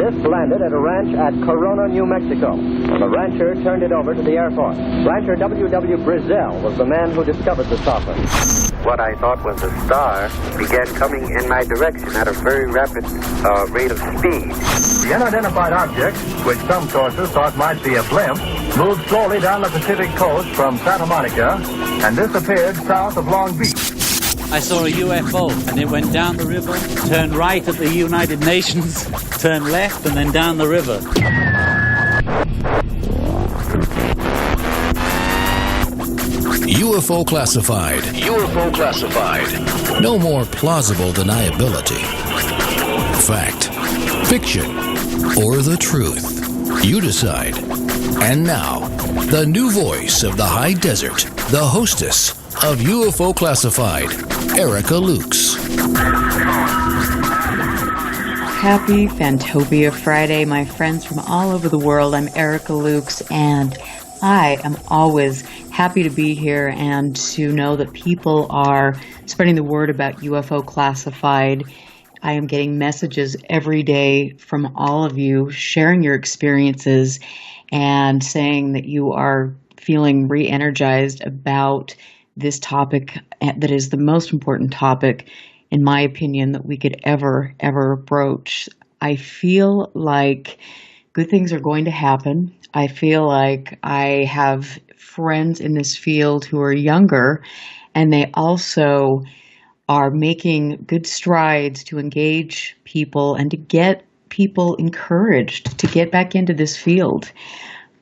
This landed at a ranch at Corona, New Mexico. The rancher turned it over to the Air Force. Rancher W.W. Brazil was the man who discovered the saucer. What I thought was a star began coming in my direction at a very rapid rate of speed. The unidentified object, which some sources thought might be a blimp, moved slowly down the Pacific coast from Santa Monica and disappeared south of Long Beach. I saw a UFO, and it went down the river, turned right at the United Nations, turned left, and then down the river. UFO classified. UFO classified. No more plausible deniability. Fact, fiction, or the truth. You decide. And now, the new voice of the high desert, the hostess of UFO Classified, Erica Lukes. Happy Fantopia Friday, my friends from all over the world. I'm Erica Lukes, and I am always happy to be here and to know that people are spreading the word about UFO Classified. I am getting messages every day from all of you sharing your experiences and saying that you are feeling re-energized about this topic that is the most important topic, in my opinion, that we could ever broach. I feel like good things are going to happen. I feel like I have friends in this field who are younger, and they also are making good strides to engage people and to get people encouraged to get back into this field.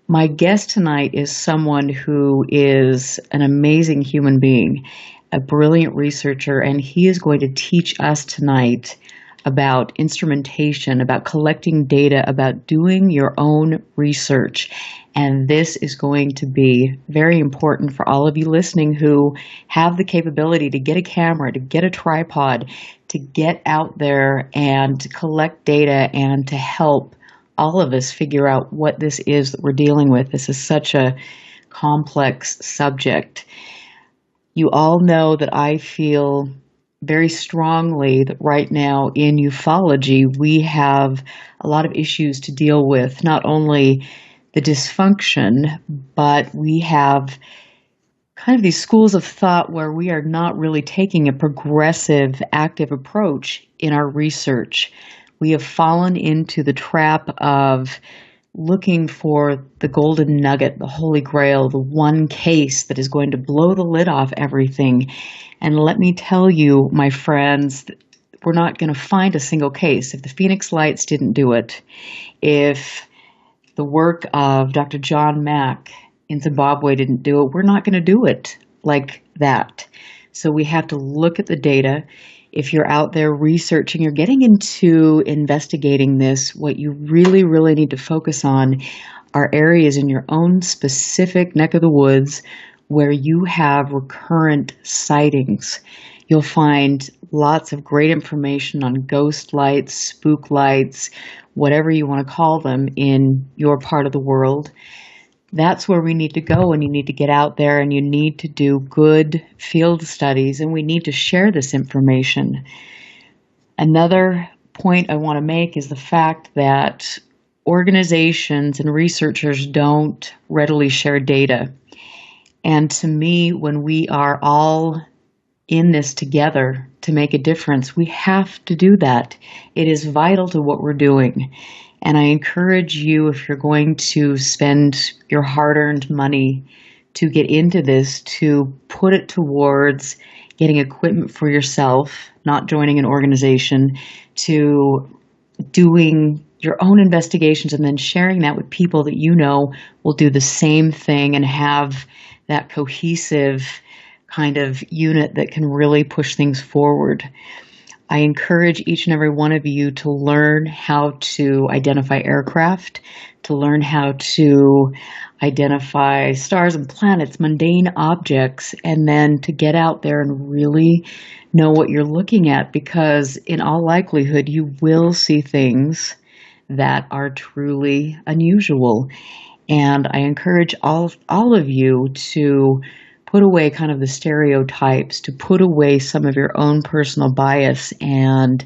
My guest tonight is someone who is an amazing human being, a brilliant researcher, and he is going to teach us tonight about instrumentation, about collecting data, about doing your own research. And this is going to be very important for all of you listening who have the capability to get a camera, to get a tripod, to get out there and to collect data and to help all of us figure out what this is that we're dealing with. This is such a complex subject. You all know that I feel very strongly that right now in ufology, we have a lot of issues to deal with, not only the dysfunction, but we have kind of these schools of thought where we are not really taking a progressive, active approach in our research. We have fallen into the trap of looking for the golden nugget, the holy grail, the one case that is going to blow the lid off everything. And let me tell you, my friends, we're not going to find a single case. If the Phoenix Lights didn't do it, if the work of Dr. John Mack in Zimbabwe didn't do it, we're not going to do it like that. So we have to look at the data. If you're out there researching or getting into investigating this, what you really, really need to focus on are areas in your own specific neck of the woods where you have recurrent sightings. You'll find lots of great information on ghost lights, spook lights, whatever you want to call them in your part of the world. That's where we need to go, and you need to get out there and you need to do good field studies, and we need to share this information. Another point I want to make is the fact that organizations and researchers don't readily share data. And to me, when we are all in this together to make a difference, we have to do that. It is vital to what we're doing. And I encourage you, if you're going to spend your hard-earned money to get into this, to put it towards getting equipment for yourself, not joining an organization, to doing your own investigations and then sharing that with people that you know will do the same thing and have that cohesive kind of unit that can really push things forward. I encourage each and every one of you to learn how to identify aircraft, to learn how to identify stars and planets, mundane objects, and then to get out there and really know what you're looking at, because in all likelihood, you will see things that are truly unusual. And I encourage all of you to put away kind of the stereotypes, to put away some of your own personal bias and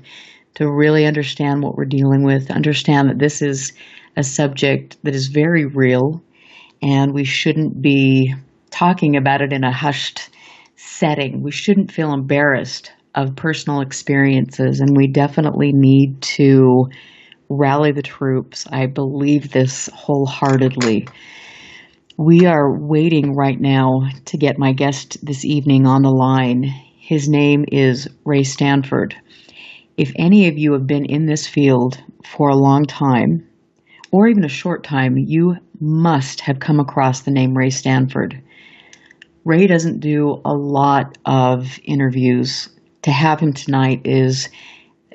to really understand what we're dealing with, understand that this is a subject that is very real, and we shouldn't be talking about it in a hushed setting. We shouldn't feel embarrassed of personal experiences, and we definitely need to rally the troops. I believe this wholeheartedly. We are waiting right now to get my guest this evening on the line. His name is Ray Stanford. If any of you have been in this field for a long time, or even a short time, you must have come across the name Ray Stanford. Ray doesn't do a lot of interviews. To have him tonight is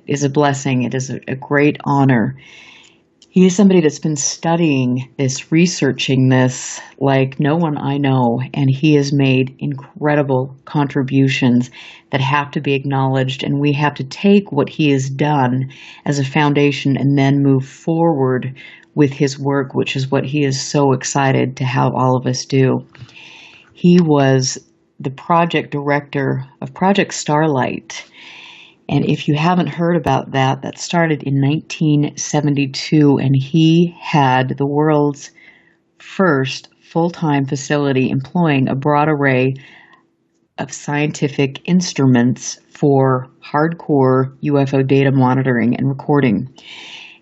a blessing. It is a great honor. He is somebody that's been studying this, researching this like no one I know, and he has made incredible contributions that have to be acknowledged, and we have to take what he has done as a foundation and then move forward with his work, which is what he is so excited to have all of us do. He was the project director of Project Starlight. And if you haven't heard about that, that started in 1972, and he had the world's first full-time facility employing a broad array of scientific instruments for hardcore UFO data monitoring and recording.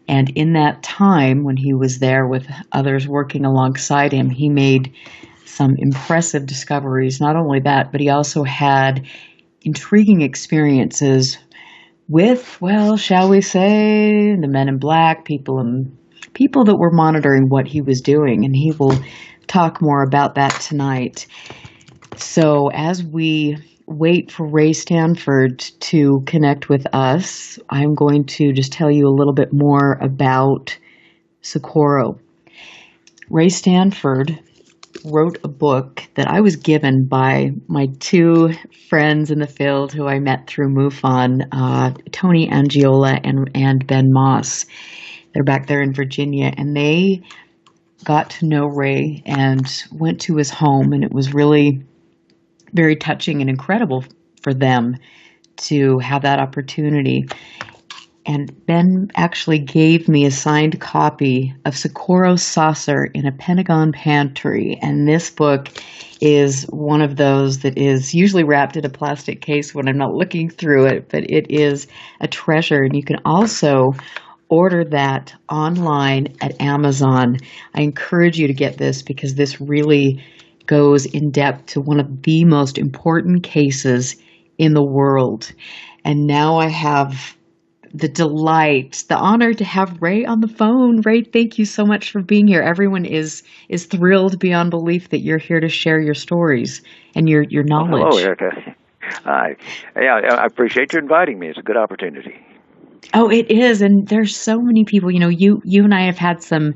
And in that time, when he was there with others working alongside him, he made some impressive discoveries. Not only that, but he also had intriguing experiences with, well, shall we say, the men in black, people that were monitoring what he was doing, and he will talk more about that tonight. So as we wait for Ray Stanford to connect with us, I'm going to just tell you a little bit more about Socorro. Ray Stanford wrote a book that I was given by my two friends in the field who I met through MUFON, Tony Angiola and Ben Moss. They're back there in Virginia, and they got to know Ray and went to his home, and it was really very touching and incredible for them to have that opportunity. And Ben actually gave me a signed copy of Socorro's Saucer in a Pentagon Pantry. And this book is one of those that is usually wrapped in a plastic case when I'm not looking through it, but it is a treasure. And you can also order that online at Amazon. I encourage you to get this because this really goes in depth to one of the most important cases in the world. And now I have the delight, the honor to have Ray on the phone. Ray, thank you so much for being here. Everyone is thrilled beyond belief that you're here to share your stories and your knowledge. Hello, Erica. I appreciate you inviting me. It's a good opportunity. Oh, it is. And there's so many people, you and I have had some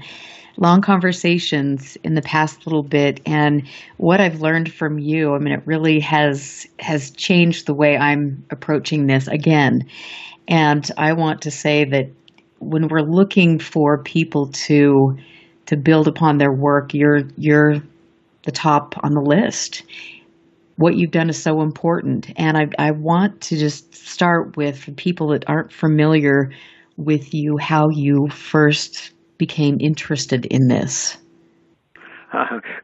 long conversations in the past little bit, and what I've learned from you, I mean, it really has changed the way I'm approaching this again. And I want to say that when we're looking for people to build upon their work, you're the top on the list. What you've done is so important. And I want to just start with people that aren't familiar with you, how you first became interested in this.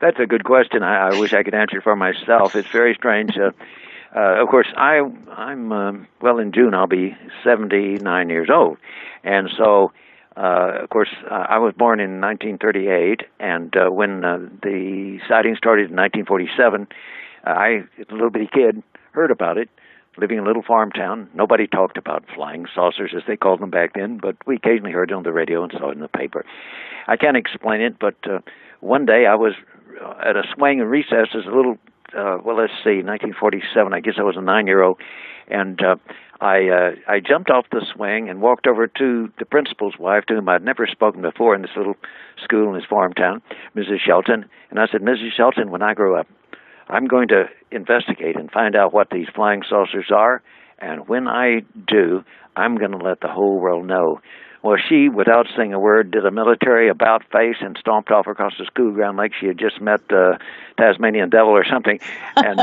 That's a good question. I wish I could answer it for myself. It's very strange. Of course, I'm in June I'll be 79 years old, and so of course I was born in 1938, and when the sighting started in 1947, I, a little bitty kid, heard about it. Living in a little farm town, nobody talked about flying saucers as they called them back then, but we occasionally heard it on the radio and saw it in the paper. I can't explain it, but one day I was at a swing and recess as a little. 1947. I guess I was a 9-year-old, and I jumped off the swing and walked over to the principal's wife, to whom I'd never spoken before in this little school in this farm town, Mrs. Shelton. And I said, Mrs. Shelton, when I grow up, I'm going to investigate and find out what these flying saucers are, and when I do, I'm going to let the whole world know. Well, she, without saying a word, did a military about-face and stomped off across the school ground like she had just met Tasmanian Devil or something. And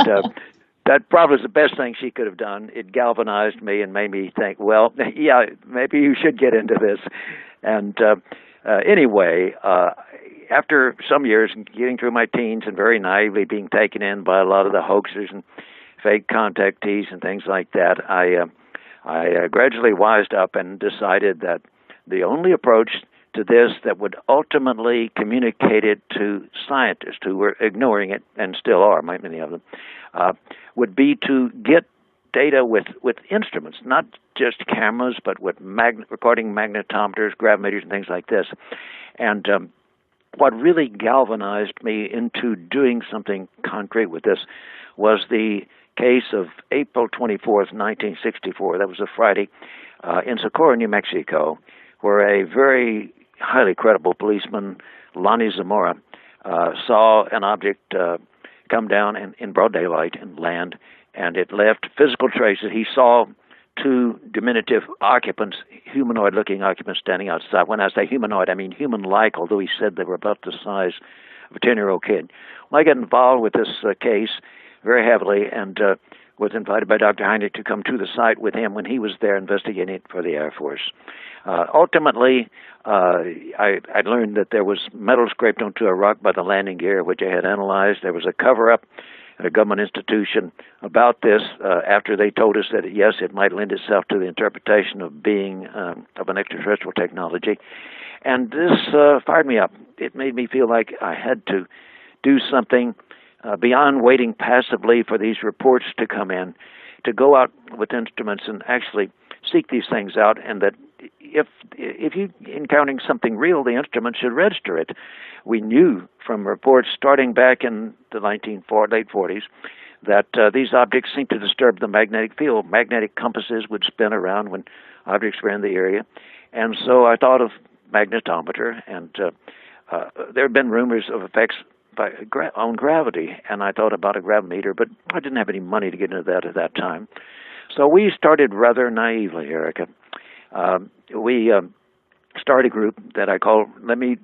that probably was the best thing she could have done. It galvanized me and made me think, well, yeah, maybe you should get into this. And anyway, after some years getting through my teens and very naively being taken in by a lot of the hoaxers and fake contactees and things like that, I gradually wised up and decided that the only approach to this that would ultimately communicate it to scientists who were ignoring it, and still are, many of them, would be to get data with instruments, not just cameras, but with recording magnetometers, gravimeters, and things like this. And what really galvanized me into doing something concrete with this was the case of April 24th, 1964. That was a Friday in Socorro, New Mexico, where a very highly credible policeman, Lonnie Zamora, saw an object come down in broad daylight and land, and it left physical traces. He saw two diminutive occupants, humanoid-looking occupants standing outside. When I say humanoid, I mean human-like, although he said they were about the size of a 10-year-old kid. Well, I got involved with this case very heavily and was invited by Dr. Heinrich to come to the site with him when he was there investigating it for the Air Force. Ultimately, I learned that there was metal scraped onto a rock by the landing gear, which I had analyzed. There was a cover-up at a government institution about this after they told us that, yes, it might lend itself to the interpretation of being of an extraterrestrial technology. And this fired me up. It made me feel like I had to do something beyond waiting passively for these reports to come in, to go out with instruments and actually seek these things out, and that if you encountering something real, the instrument should register it. We knew from reports starting back in the late 40s that these objects seemed to disturb the magnetic field. Magnetic compasses would spin around when objects were in the area. And so I thought of magnetometer, and there have been rumors of effects on gravity, and I thought about a gravimeter, but I didn't have any money to get into that at that time. So we started rather naively, Erica. We started a group that I call, let me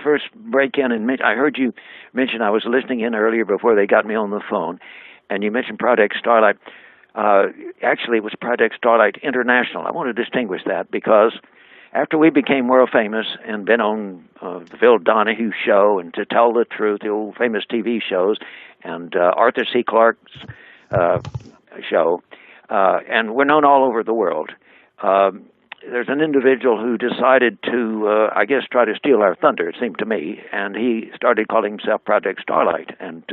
first break in and mention, I heard you mention, I was listening in earlier before they got me on the phone, and you mentioned Project Starlight. Actually, it was Project Starlight International. I want to distinguish that because after we became world famous and been on the Phil Donahue show and To Tell the Truth, the old famous TV shows, and Arthur C. Clarke's show, and we're known all over the world. There's an individual who decided to, I guess, try to steal our thunder, it seemed to me, and he started calling himself Project Starlight, and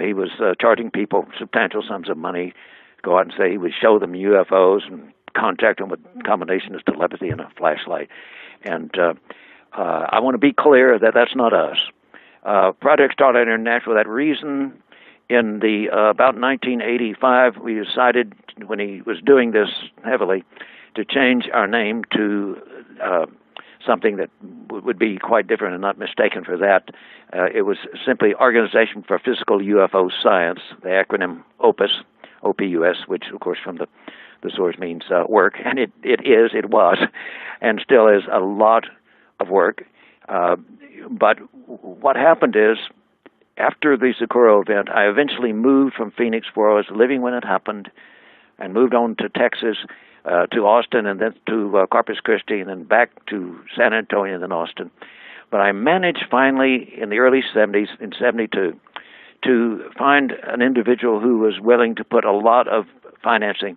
he was charging people substantial sums of money, go out and say he would show them UFOs and contact them with combinations of telepathy and a flashlight. And I want to be clear that that's not us. Project Starlight International, for that reason, in the about 1985, we decided, when he was doing this heavily, to change our name to something that would be quite different and not mistaken for that. It was simply Organization for Physical UFO Science, the acronym OPUS, OPUS, which, of course, from the source means work, and it was, and still is a lot of work. But what happened is, after the Socorro event, I eventually moved from Phoenix, where I was living when it happened, and moved on to Texas, to Austin, and then to Corpus Christi, and then back to San Antonio, and then Austin. But I managed finally in the early 70s, in 72, to find an individual who was willing to put a lot of financing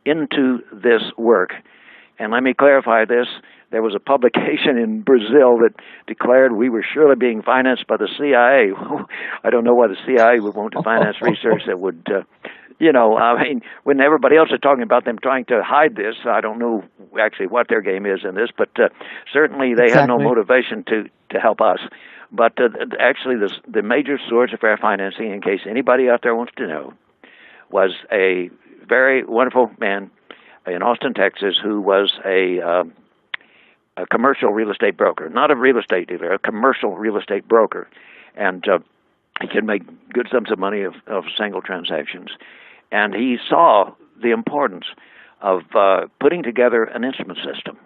into this work. And let me clarify this. There was a publication in Brazil that declared we were surely being financed by the CIA. I don't know why the CIA would want to finance research that would, I mean, when everybody else is talking about them trying to hide this, I don't know actually what their game is in this, but certainly they had no motivation to help us. But actually the major source of our financing, in case anybody out there wants to know, was a very wonderful man in Austin, Texas, who was a commercial real estate broker, not a real estate dealer, a commercial real estate broker. And he could make good sums of money of single transactions. And he saw the importance of putting together an instrument system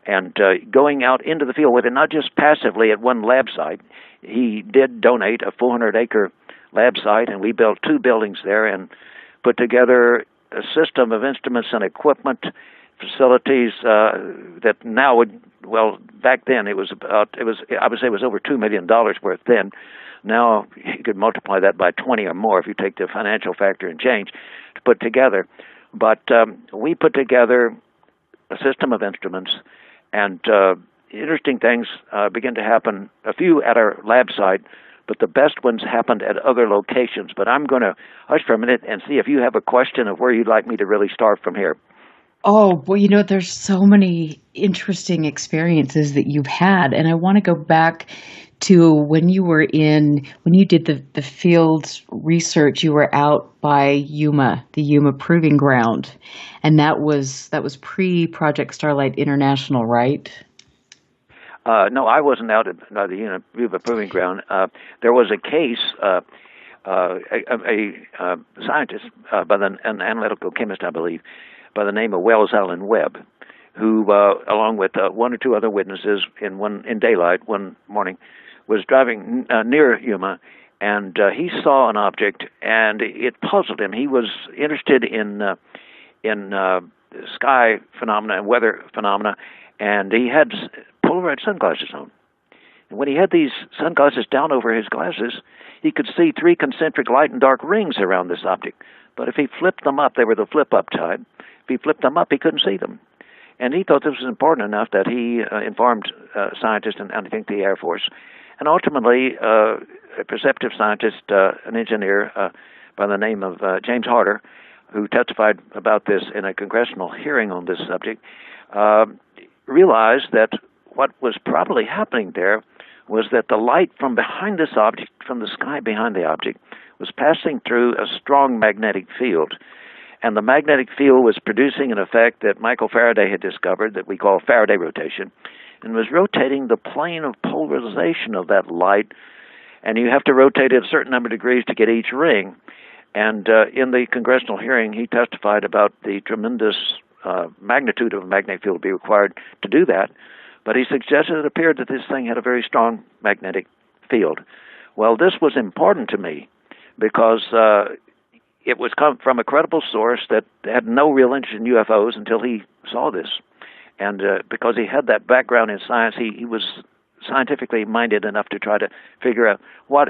and going out into the field with it, not just passively at one lab site. He did donate a 400-acre lab site, and we built 2 buildings there and put together a system of instruments and equipment, facilities that now would, well, back then it was I would say it was over $2 million worth then. Now you could multiply that by 20 or more if you take the financial factor and change to put together. But we put together a system of instruments, and interesting things began to happen, a few at our lab site, but the best ones happened at other locations. But I'm going to hush for a minute and see if you have a question of where you'd like me to really start from here. Oh, well, you know, there's so many interesting experiences that you've had. And I want to go back to when you did the field research, you were out by Yuma, the Yuma Proving Ground. And that was pre-Project Starlight International, right? No, I wasn't out at the Yuma Proving Ground. There was a case, a scientist, an analytical chemist, I believe, by the name of Wells Allen Webb, who, along with 1 or 2 other witnesses in daylight one morning, was driving near Yuma, and he saw an object, and it puzzled him. He was interested in sky phenomena and weather phenomena, and he had polarized sunglasses on. And when he had these sunglasses down over his glasses, he could see 3 concentric light and dark rings around this object. But if he flipped them up, they were the flip-up type. If he flipped them up, he couldn't see them. And he thought this was important enough that he informed scientists and I think the Air Force. And ultimately, a perceptive scientist, an engineer by the name of James Harder, who testified about this in a congressional hearing on this subject, realized that what was probably happening there was that the light from behind this object, from the sky behind the object, was passing through a strong magnetic field. And the magnetic field was producing an effect that Michael Faraday had discovered that we call Faraday Rotation, and was rotating the plane of polarization of that light. And you have to rotate it a certain number of degrees to get each ring. And in the congressional hearing, he testified about the tremendous magnitude of a magnetic field to be required to do that. But he suggested it appeared that this thing had a very strong magnetic field. Well, this was important to me because it was come from a credible source that had no real interest in UFOs until he saw this. And because he had that background in science, he was scientifically minded enough to try to figure out what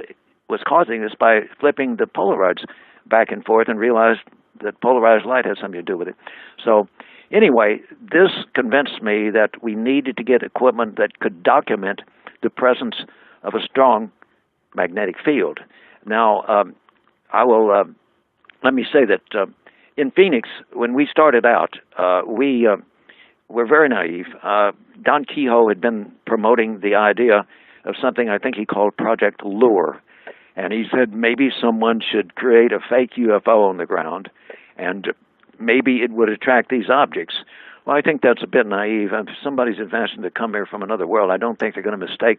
was causing this by flipping the Polaroids back and forth, and realized that polarized light had something to do with it. So anyway, this convinced me that we needed to get equipment that could document the presence of a strong magnetic field. Now, I will let me say that in Phoenix, when we started out, we were very naive. Don Kehoe had been promoting the idea of something I think he called Project Lure. And he said maybe someone should create a fake UFO on the ground, and maybe it would attract these objects. Well, I think that's a bit naive. If somebody's advancing to come here from another world, I don't think they're going to mistake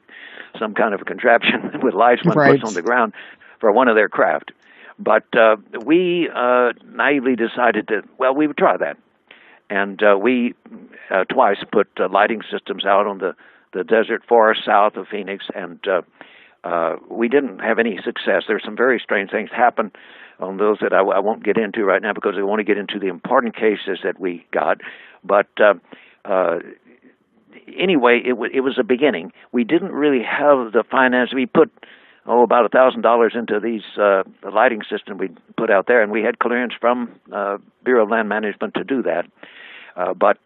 some kind of a contraption with lights one puts on the ground for one of their craft. But we naively decided that, well, we would try that. And we twice put lighting systems out on the desert forest south of Phoenix, and we didn't have any success. There were some very strange things happen on those that I won't get into right now because I want to get into the important cases that we got. But anyway, it was a beginning. We didn't really have the finance. We put about $1,000 into these the lighting system we put out there, and we had clearance from Bureau of Land Management to do that. But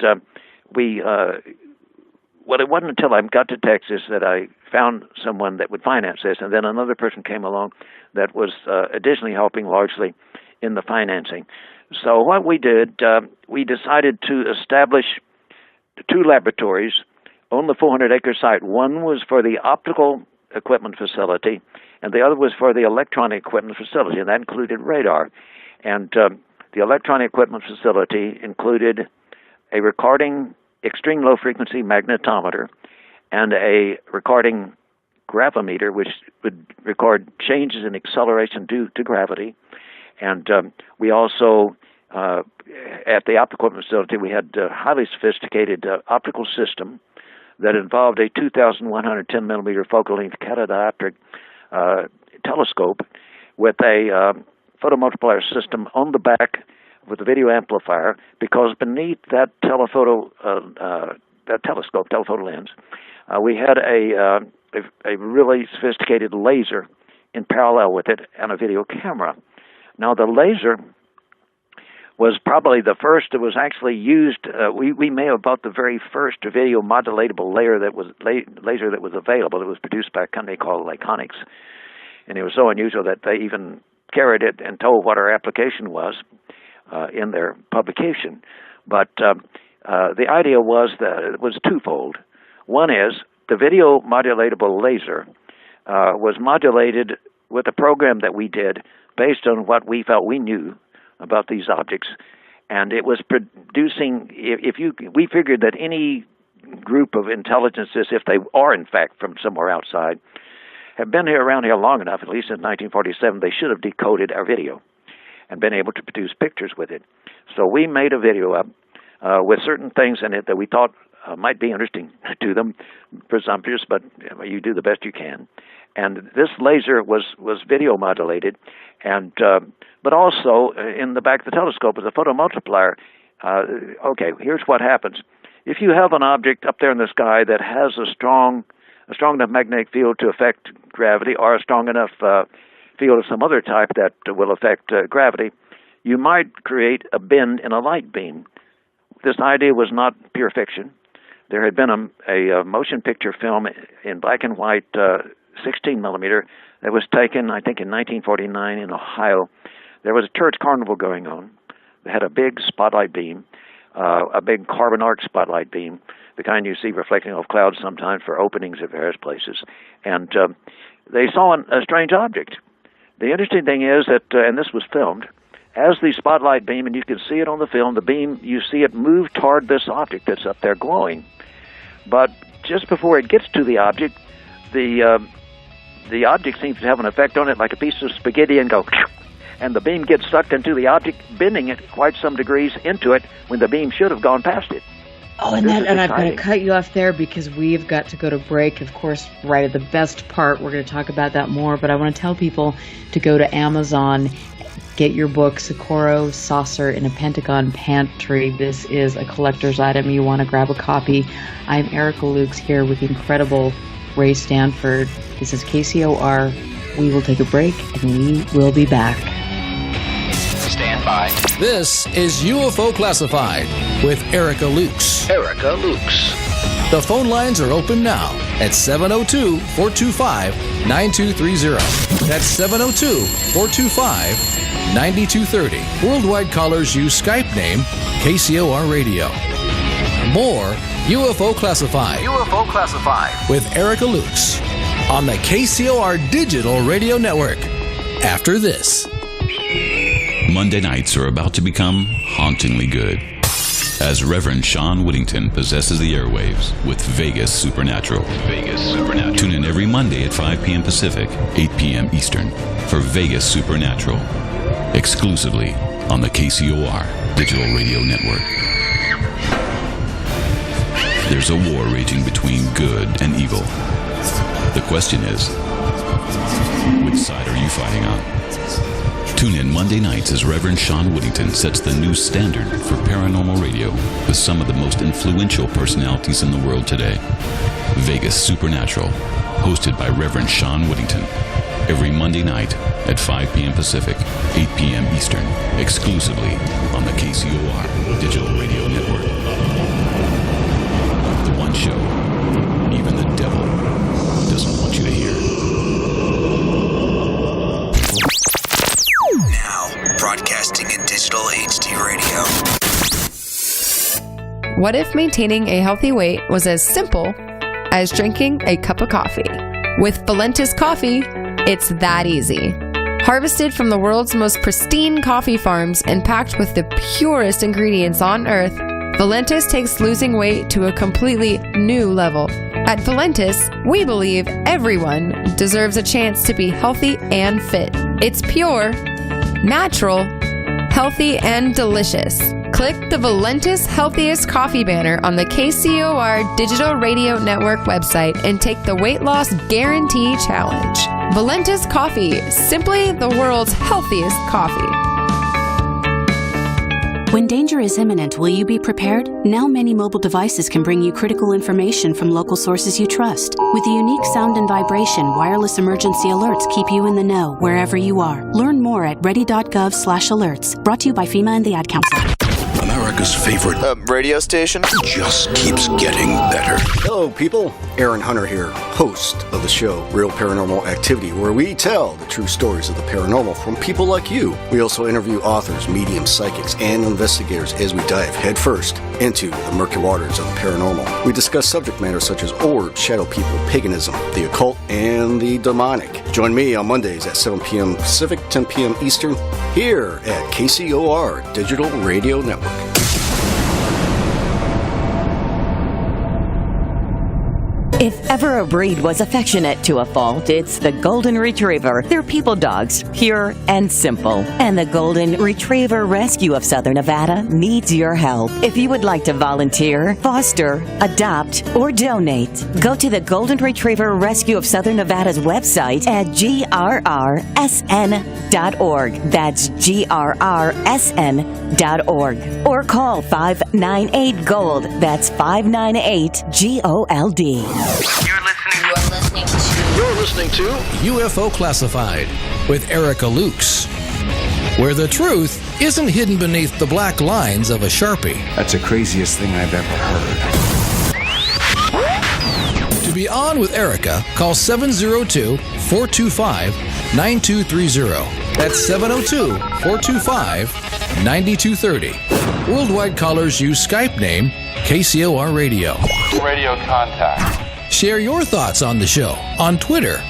it wasn't until I got to Texas that I found someone that would finance this, and then another person came along that was additionally helping largely in the financing. So what we did, we decided to establish 2 laboratories on the 400-acre site. One was for the optical equipment facility, and the other was for the electronic equipment facility, and that included radar. And the electronic equipment facility included a recording extreme low-frequency magnetometer and a recording gravimeter, which would record changes in acceleration due to gravity. And we also, at the optical equipment facility, we had a highly sophisticated optical system that involved a 2,110 millimeter focal length catadioptric telescope, with a photomultiplier system on the back with a video amplifier, because beneath that telephoto lens, we had a really sophisticated laser in parallel with it and a video camera. Now, the laser was probably the first that was actually used. We may have bought the very first video modulatable laser that was available. It was produced by a company called Lyconics, and it was so unusual that they even carried it and told what our application was in their publication. But the idea was that it was twofold. One is the video modulatable laser was modulated with a program that we did based on what we felt we knew about these objects, and it was producing. We figured that any group of intelligences, if they are in fact from somewhere outside, have been around here long enough, at least since 1947, they should have decoded our video and been able to produce pictures with it. So we made a video up with certain things in it that we thought might be interesting to them, presumptuous, but you do the best you can. And this laser was video modulated, and but also in the back of the telescope is a photomultiplier. Okay, here's what happens. If you have an object up there in the sky that has a strong enough magnetic field to affect gravity, or a strong enough field of some other type that will affect gravity, you might create a bend in a light beam. This idea was not pure fiction. There had been a motion picture film in black and white 16 millimeter that was taken, I think, in 1949 in Ohio. There was a church carnival going on. They had a big spotlight beam, a big carbon arc spotlight beam, the kind you see reflecting off clouds sometimes for openings at various places. And they saw a strange object. The interesting thing is that, and this was filmed, as the spotlight beam, and you can see it on the film, the beam, you see it move toward this object that's up there glowing. But just before it gets to the object, the object seems to have an effect on it like a piece of spaghetti and go, and the beam gets sucked into the object, bending it quite some degrees into it when the beam should have gone past it. Oh, and I've got to cut you off there because we've got to go to break. Of course, right at the best part, we're going to talk about that more, but I want to tell people to go to Amazon, get your book, Socorro Saucer in a Pentagon Pantry. This is a collector's item. You want to grab a copy. I'm Erica Lukes here with the incredible Ray Stanford. This is KCOR. We will take a break, and we will be back. Stand by. This is UFO Classified with Erica Lukes. Erica Lukes. The phone lines are open now at 702-425-9230. That's 702-425-9230. Worldwide callers use Skype name KCOR Radio. More UFO Classified. UFO Classified. With Erica Lukes on the KCOR Digital Radio Network. After this. Monday nights are about to become hauntingly good, as Reverend Sean Whittington possesses the airwaves with Vegas Supernatural. Vegas Supernatural. Tune in every Monday at 5 p.m. Pacific, 8 p.m. Eastern for Vegas Supernatural, exclusively on the KCOR Digital Radio Network. There's a war raging between good and evil. The question is, which side are you fighting on? Tune in Monday nights as Reverend Sean Whittington sets the new standard for paranormal radio with some of the most influential personalities in the world today. Vegas Supernatural, hosted by Reverend Sean Whittington, every Monday night at 5 p.m. Pacific, 8 p.m. Eastern, exclusively on the KCOR Digital Radio Network. The one show even the devil doesn't want you to hear. Broadcasting in digital HD radio. What if maintaining a healthy weight was as simple as drinking a cup of coffee? With Valentis coffee, it's that easy. Harvested from the world's most pristine coffee farms and packed with the purest ingredients on earth, Valentis takes losing weight to a completely new level. At Valentis, we believe everyone deserves a chance to be healthy and fit. It's pure, natural, healthy, and delicious. Click the Valentis Healthiest Coffee banner on the KCOR Digital Radio Network website and take the Weight Loss Guarantee Challenge. Valentis Coffee, simply the world's healthiest coffee. When danger is imminent, will you be prepared? Now many mobile devices can bring you critical information from local sources you trust. With the unique sound and vibration, wireless emergency alerts keep you in the know wherever you are. Learn more at ready.gov/alerts. Brought to you by FEMA and the Ad Council. America's favorite radio station just keeps getting better. Hello, people. Aaron Hunter here, host of the show Real Paranormal Activity, where we tell the true stories of the paranormal from people like you. We also interview authors, mediums, psychics, and investigators as we dive headfirst into the murky waters of the paranormal. We discuss subject matters such as orbs, shadow people, paganism, the occult, and the demonic. Join me on Mondays at 7 p.m. Pacific, 10 p.m. Eastern, here at KCOR Digital Radio Network. If ever a breed was affectionate to a fault, it's the Golden Retriever. They're people dogs, pure and simple. And the Golden Retriever Rescue of Southern Nevada needs your help. If you would like to volunteer, foster, adopt, or donate, go to the Golden Retriever Rescue of Southern Nevada's website at grrsn.org. That's grrsn.org. Or call 598-GOLD. That's 598-GOLD. You're listening to UFO Classified with Erica Lukes, where the truth isn't hidden beneath the black lines of a Sharpie. That's the craziest thing I've ever heard. To be on with Erica, call 702-425-9230. That's 702-425-9230. Worldwide callers use Skype name KCOR Radio. Radio contact. Share your thoughts on the show on Twitter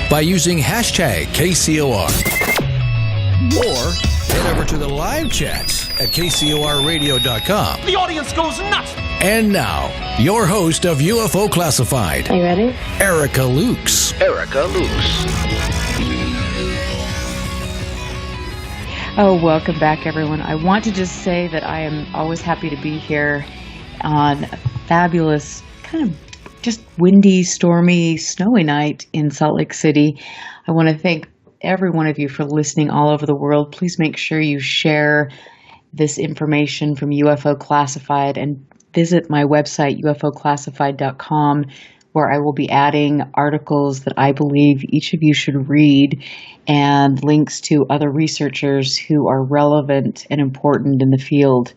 by using hashtag KCOR. Or head over to the live chats at KCORradio.com. The audience goes nuts! And now, your host of UFO Classified. Are you ready? Erica Lukes. Erica Lukes. Oh, welcome back, everyone. I want to just say that I am always happy to be here on a fabulous, kind of just windy, stormy, snowy night in Salt Lake City. I want to thank every one of you for listening all over the world. Please make sure you share this information from UFO Classified and visit my website, ufoclassified.com, where I will be adding articles that I believe each of you should read and links to other researchers who are relevant and important in the field.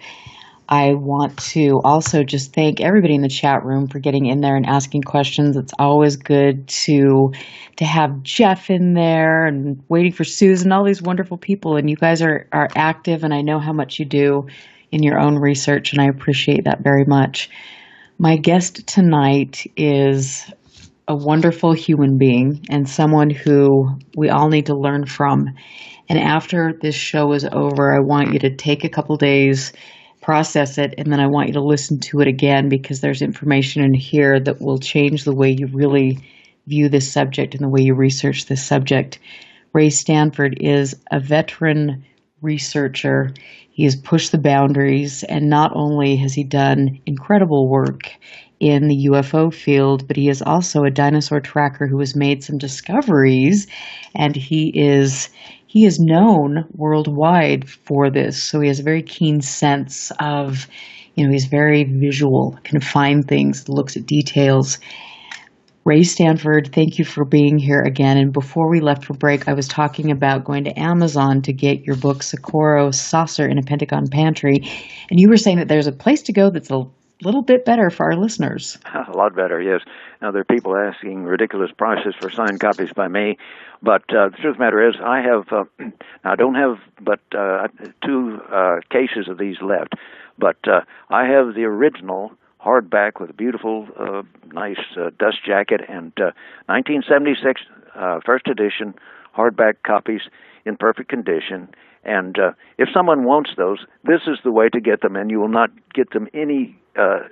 I want to also just thank everybody in the chat room for getting in there and asking questions. It's always good to have Jeff in there and waiting for Susan, all these wonderful people. And you guys are active, and I know how much you do in your own research, and I appreciate that very much. My guest tonight is a wonderful human being and someone who we all need to learn from. And after this show is over, I want you to take a couple days, process it, and then I want you to listen to it again, because there's information in here that will change the way you really view this subject and the way you research this subject. Ray Stanford is a veteran researcher. He has pushed the boundaries, and not only has he done incredible work in the UFO field, but he is also a dinosaur tracker who has made some discoveries, and he is known worldwide for this. So he has a very keen sense of, he's very visual, can find things, looks at details. Ray Stanford, thank you for being here again. And before we left for break, I was talking about going to Amazon to get your book, Socorro Saucer in a Pentagon Pantry. And you were saying that there's a place to go that's a little bit better for our listeners. A lot better, yes. Now, there are people asking ridiculous prices for signed copies by me, but the truth of the matter is I don't have but two cases of these left, but I have the original hardback with a beautiful, nice dust jacket, and 1976 first edition hardback copies in perfect condition. And if someone wants those, this is the way to get them, and you will not get them any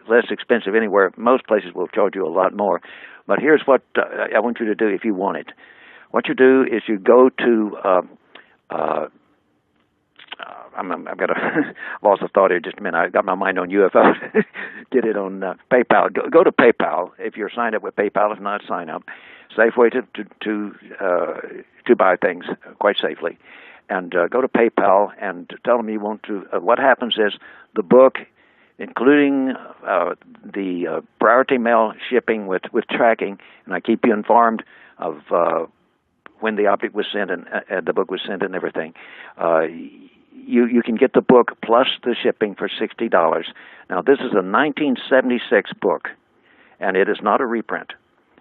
less expensive anywhere. Most places will charge you a lot more. But here's what I want you to do if you want it. What you do is you go to I've got lost a thought here just a minute. I got my mind on UFOs. Get it on PayPal. Go to PayPal if you're signed up with PayPal. If not, sign up. safe way to buy things quite safely. And go to PayPal and tell them you want to. What happens is the book, including the priority mail shipping with tracking, and I keep you informed of when the object was sent and the book was sent and everything. You can get the book plus the shipping for $60. Now, this is a 1976 book, and it is not a reprint.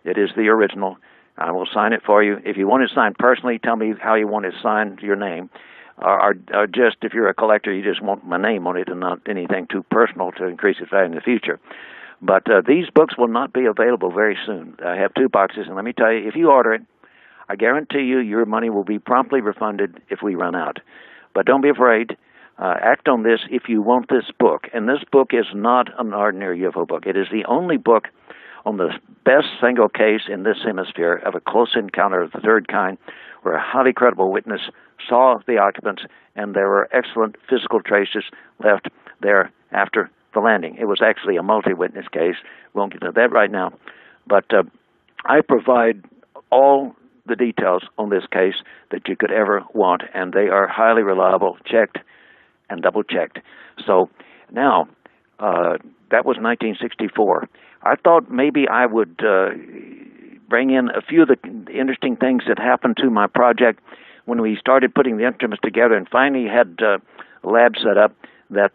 It is the original. I will sign it for you. If you want it signed personally, tell me how you want it signed, your name. Or just, if you're a collector, you just want my name on it and not anything too personal to increase its value in the future. But these books will not be available very soon. I have 2 boxes, and let me tell you, if you order it, I guarantee you your money will be promptly refunded if we run out. But don't be afraid. Act on this if you want this book. And this book is not an ordinary UFO book. It is the only book on the best single case in this hemisphere of a close encounter of the third kind, where a highly credible witness saw the occupants and there were excellent physical traces left there after the landing. It was actually a multi-witness case. Won't get into that right now. But I provide all the details on this case that you could ever want, and they are highly reliable, checked and double-checked. So now, that was 1964. I thought maybe I would bring in a few of the interesting things that happened to my project when we started putting the instruments together and finally had a lab set up that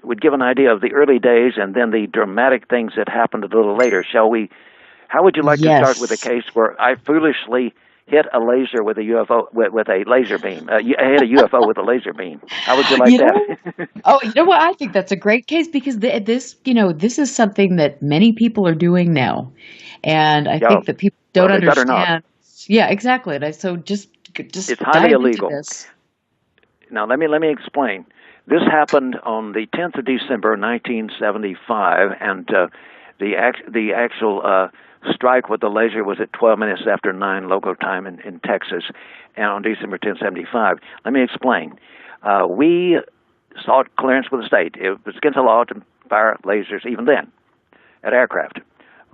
would give an idea of the early days and then the dramatic things that happened a little later. Shall we? How would you like to start with a case where I foolishly hit a laser with a UFO with a laser beam? I hit a UFO with a laser beam. How would you like that? Oh, you know what? I think that's a great case because this is something that many people are doing now, and I think that people don't understand. Yeah, exactly. So just it's highly illegal. Now let me explain. This happened on the 10th of December, 1975, and the actual strike with the laser was at 12 minutes after 9 local time in Texas, and on December 10, 1975. Let me explain. We sought clearance with the state. It was against the law to fire lasers even then at aircraft.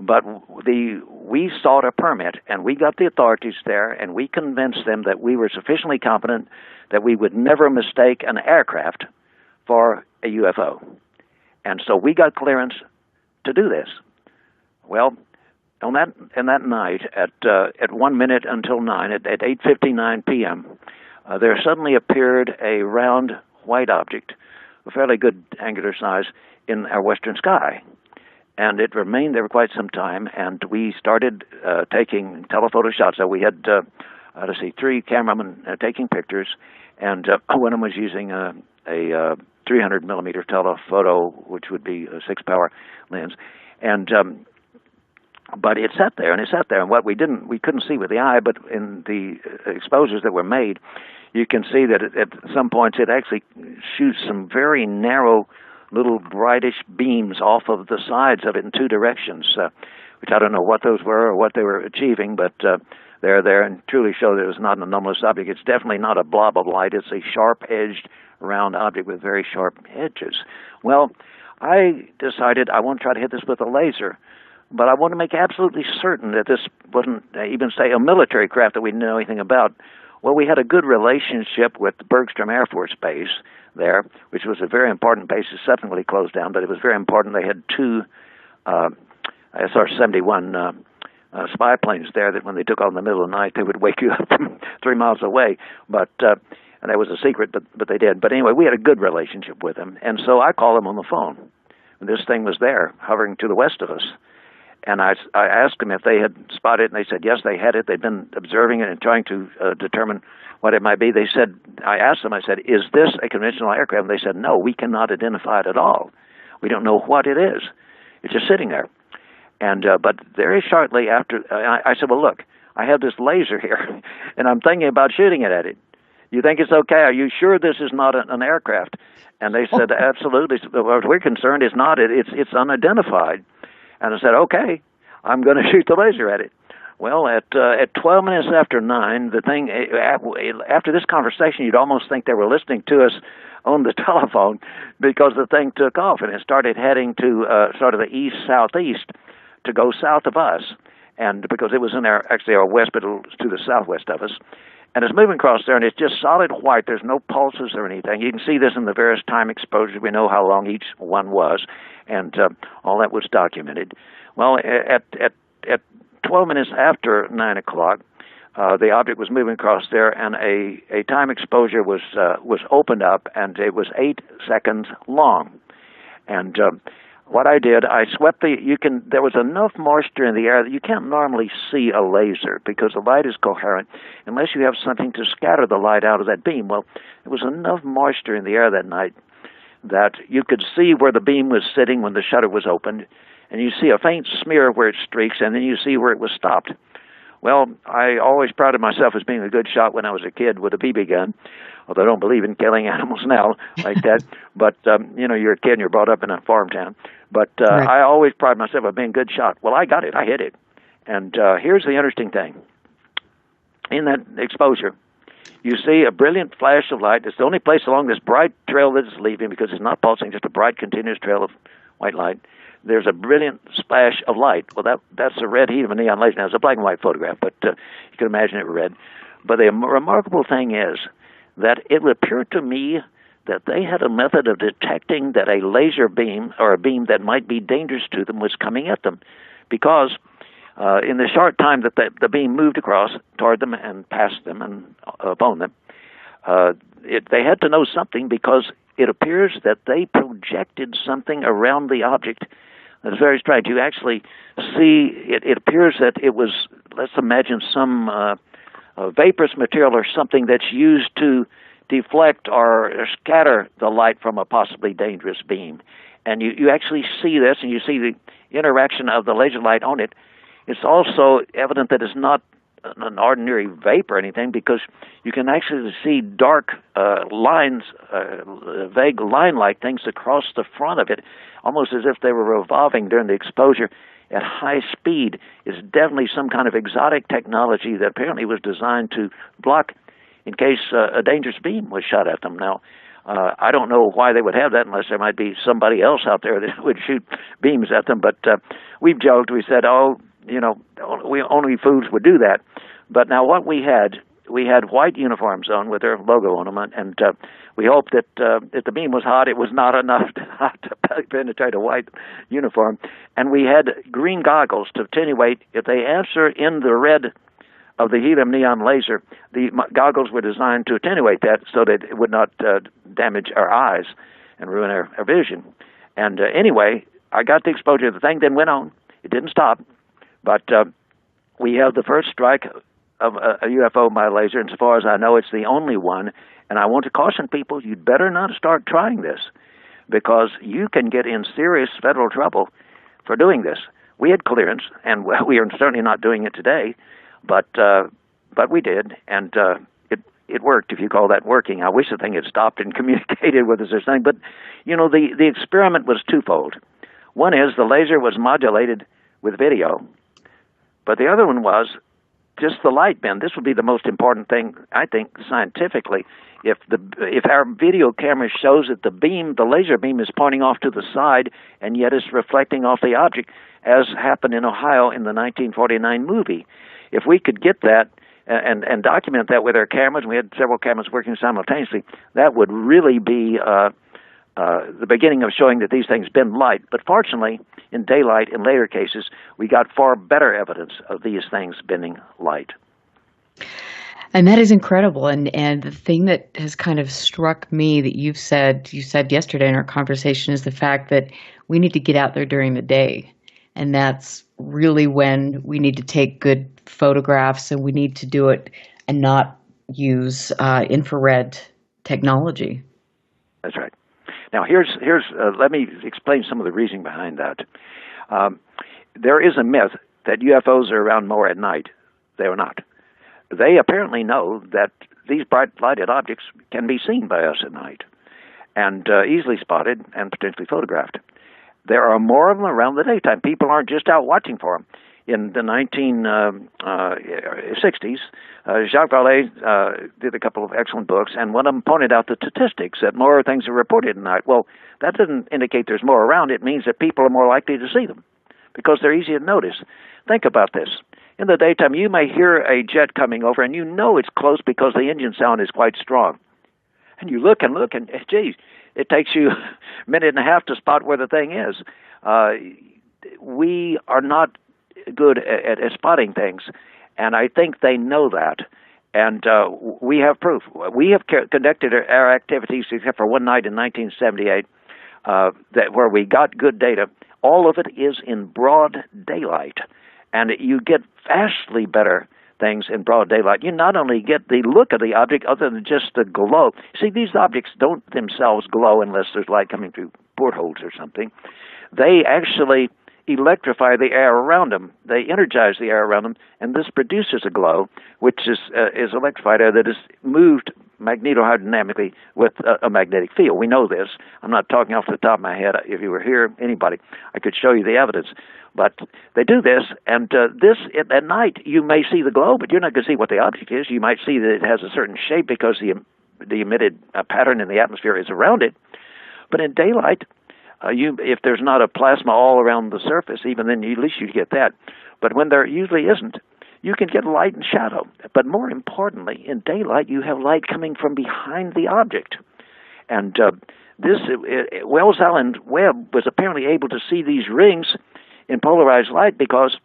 But we sought a permit, and we got the authorities there, and we convinced them that we were sufficiently competent that we would never mistake an aircraft for a UFO. And so we got clearance to do this. Well, on that night, at 1 minute until 9, at 8:59 p.m., there suddenly appeared a round white object, a fairly good angular size, in our western sky. And it remained there for quite some time, and we started taking telephoto shots. So we had, 3 cameramen taking pictures, and one of them was using a 300 millimeter telephoto, which would be a 6-power lens, and but it sat there, and what we couldn't see with the eye, but in the exposures that were made, you can see that at some points it actually shoots some very narrow little brightish beams off of the sides of it in 2 directions, which I don't know what those were or what they were achieving, but they're there and truly show that it was not an anomalous object. It's definitely not a blob of light. It's a sharp-edged, round object with very sharp edges. Well, I decided I want to try to hit this with a laser, but I want to make absolutely certain that this wasn't even, say, a military craft that we didn't know anything about. Well, we had a good relationship with Bergstrom Air Force Base there, which was a very important base. It subsequently closed down, but it was very important. They had 2 SR-71 spy planes there that when they took off in the middle of the night, they would wake you up from 3 miles away. But and that was a secret, but they did. But anyway, we had a good relationship with them, and so I called them on the phone. And this thing was there, hovering to the west of us. And I asked them if they had spotted it, and they said, yes, they had it. They'd been observing it and trying to determine what it might be. They said, I asked them, I said, is this a conventional aircraft? And they said, no, we cannot identify it at all. We don't know what it is. It's just sitting there. And but very shortly after, I said, well, look, I have this laser here, and I'm thinking about shooting it at it. You think it's okay? Are you sure this is not an aircraft? And they said, absolutely. As we're concerned, it's not. It's unidentified. And I said, okay, I'm going to shoot the laser at it. Well, at 12 minutes after 9, the thing, after this conversation, you'd almost think they were listening to us on the telephone, because the thing took off and it started heading to sort of the east-southeast to go south of us. and because it was in our west, but to the southwest of us. And it's moving across there, and it's just solid white. There's no pulses or anything. You can see this in the various time exposures. We know how long each one was, and all that was documented. Well, at 12 minutes after 9 o'clock, the object was moving across there, and a time exposure was opened up, and it was 8 seconds long. And what I did, I swept there was enough moisture in the air that you can't normally see a laser because the light is coherent unless you have something to scatter the light out of that beam. Well, there was enough moisture in the air that night that you could see where the beam was sitting when the shutter was opened, and you see a faint smear where it streaks, and then you see where it was stopped. Well, I always prided myself as being a good shot when I was a kid with a BB gun, although I don't believe in killing animals now like that. But, you're a kid and you're brought up in a farm town. But right. I always pride myself on being a good shot. Well, I got it. I hit it. And here's the interesting thing. In that exposure, you see a brilliant flash of light. It's the only place along this bright trail that it's leaving because it's not pulsing, just a bright continuous trail of white light. There's a brilliant splash of light. Well, that's the red heat of a neon laser. Now, it's a black and white photograph, but you can imagine it red. But the remarkable thing is that it appeared to me that they had a method of detecting that a laser beam or a beam that might be dangerous to them was coming at them, because in the short time that the beam moved across toward them and past them and upon them, they had to know something, because it appears that they projected something around the object. That's very strange. You actually see, it appears that it was, let's imagine, some vaporous material or something that's used to deflect or scatter the light from a possibly dangerous beam. And you actually see this, and you see the interaction of the laser light on it. It's also evident that it's not an ordinary vapor or anything, because you can actually see dark lines, vague line-like things across the front of it, almost as if they were revolving during the exposure at high speed. It's definitely some kind of exotic technology that apparently was designed to block in case a dangerous beam was shot at them. Now, I don't know why they would have that unless there might be somebody else out there that would shoot beams at them, but we've joked. We said, only fools would do that. But now what we had white uniforms on with their logo on them, and we hoped that if the beam was hot, it was not enough to penetrate a white uniform. And we had green goggles to attenuate. If they answer in the red of the helium neon laser, the goggles were designed to attenuate that so that it would not damage our eyes and ruin our vision. And anyway, I got the exposure. The thing then went on. It didn't stop. But we have the first strike of a UFO by laser, and as far as I know, it's the only one. And I want to caution people, you'd better not start trying this, because you can get in serious federal trouble for doing this. We had clearance, and we are certainly not doing it today, but we did, and it worked, if you call that working. I wish the thing had stopped and communicated with us or something. But, the experiment was twofold. One is the laser was modulated with video, but the other one was just the light bend. This would be the most important thing, I think, scientifically. If our video camera shows that the laser beam is pointing off to the side, and yet it's reflecting off the object, as happened in Ohio in the 1949 movie. If we could get that and document that with our cameras, we had several cameras working simultaneously, that would really be the beginning of showing that these things bend light. But fortunately, in daylight, in later cases, we got far better evidence of these things bending light. And that is incredible. And the thing that has kind of struck me that you said yesterday in our conversation is the fact that we need to get out there during the day. And that's really when we need to take good photographs, and we need to do it and not use infrared technology. That's right. Now, here's let me explain some of the reasoning behind that. There is a myth that UFOs are around more at night. They are not. They apparently know that these bright lighted objects can be seen by us at night and easily spotted and potentially photographed. There are more of them around the daytime. People aren't just out watching for them. In the 1960s, Jacques Vallée did a couple of excellent books, and one of them pointed out the statistics that more things are reported at night. Well, that doesn't indicate there's more around. It means that people are more likely to see them because they're easy to notice. Think about this. In the daytime, you may hear a jet coming over, and you know it's close because the engine sound is quite strong. And you look, and geez, it takes you a minute and a half to spot where the thing is. We are not good at spotting things, and I think they know that. And we have proof. We have conducted our activities, except for one night in 1978, where we got good data. All of it is in broad daylight, and you get vastly better things in broad daylight. You not only get the look of the object other than just the glow. See, these objects don't themselves glow unless there's light coming through portholes or something. They actually electrify the air around them. They energize the air around them, and this produces a glow, which is electrified air that is moved magnetohydrodynamically with a magnetic field. We know this. I'm not talking off the top of my head. If you were here, anybody, I could show you the evidence. But they do this, and at night you may see the glow, but you're not going to see what the object is. You might see that it has a certain shape because the emitted pattern in the atmosphere is around it. But in daylight, if there's not a plasma all around the surface, even then at least you get that. But when there usually isn't, you can get light and shadow. But more importantly, in daylight, you have light coming from behind the object. And Wells Allen Webb was apparently able to see these rings in polarized light because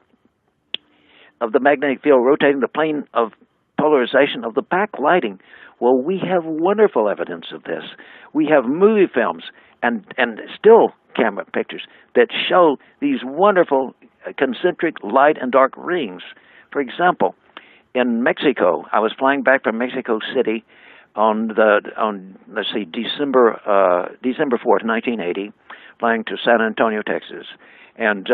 of the magnetic field rotating the plane of polarization of the backlighting. Well, we have wonderful evidence of this. We have movie films and still camera pictures that show these wonderful concentric light and dark rings. For example, in Mexico, I was flying back from Mexico City on December 4th, 1980, flying to San Antonio, Texas. And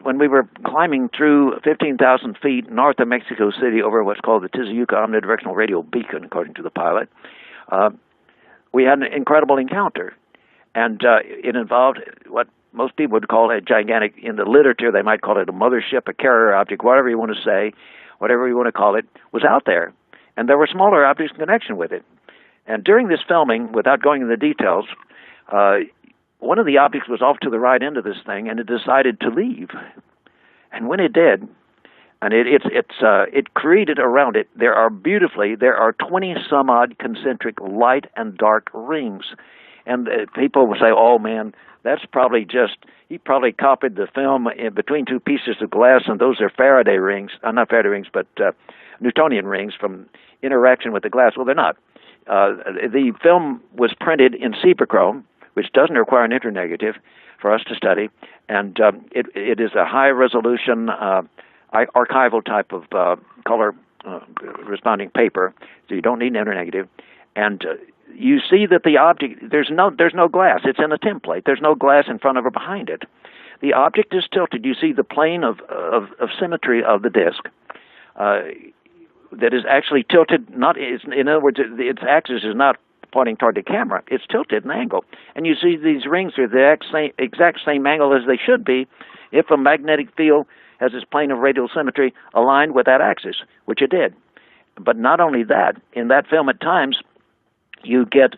when we were climbing through 15,000 feet north of Mexico City over what's called the Tezuka Omnidirectional radio beacon, according to the pilot, we had an incredible encounter. And it involved what most people would call a gigantic, in the literature they might call it a mothership, a carrier object, whatever you want to say, whatever you want to call it, was out there. And there were smaller objects in connection with it. And during this filming, without going into the details, one of the objects was off to the right end of this thing, and it decided to leave. And when it did, and it created around it, there are 20-some-odd concentric light and dark rings. And people will say, oh, man, that's probably he probably copied the film in between two pieces of glass, and those are Faraday rings, not Faraday rings, but Newtonian rings from interaction with the glass. Well, they're not. The film was printed in Cibachrome, which doesn't require an internegative for us to study, and it is a high-resolution archival type of color responding paper, so you don't need an internegative. And you see that the object, there's no glass. It's in a template. There's no glass in front of or behind it. The object is tilted. You see the plane of symmetry of the disk that is actually tilted. In other words, its axis is not pointing toward the camera. It's tilted an angle. And you see these rings are the exact same angle as they should be if a magnetic field has its plane of radial symmetry aligned with that axis, which it did. But not only that, in that film at times, you get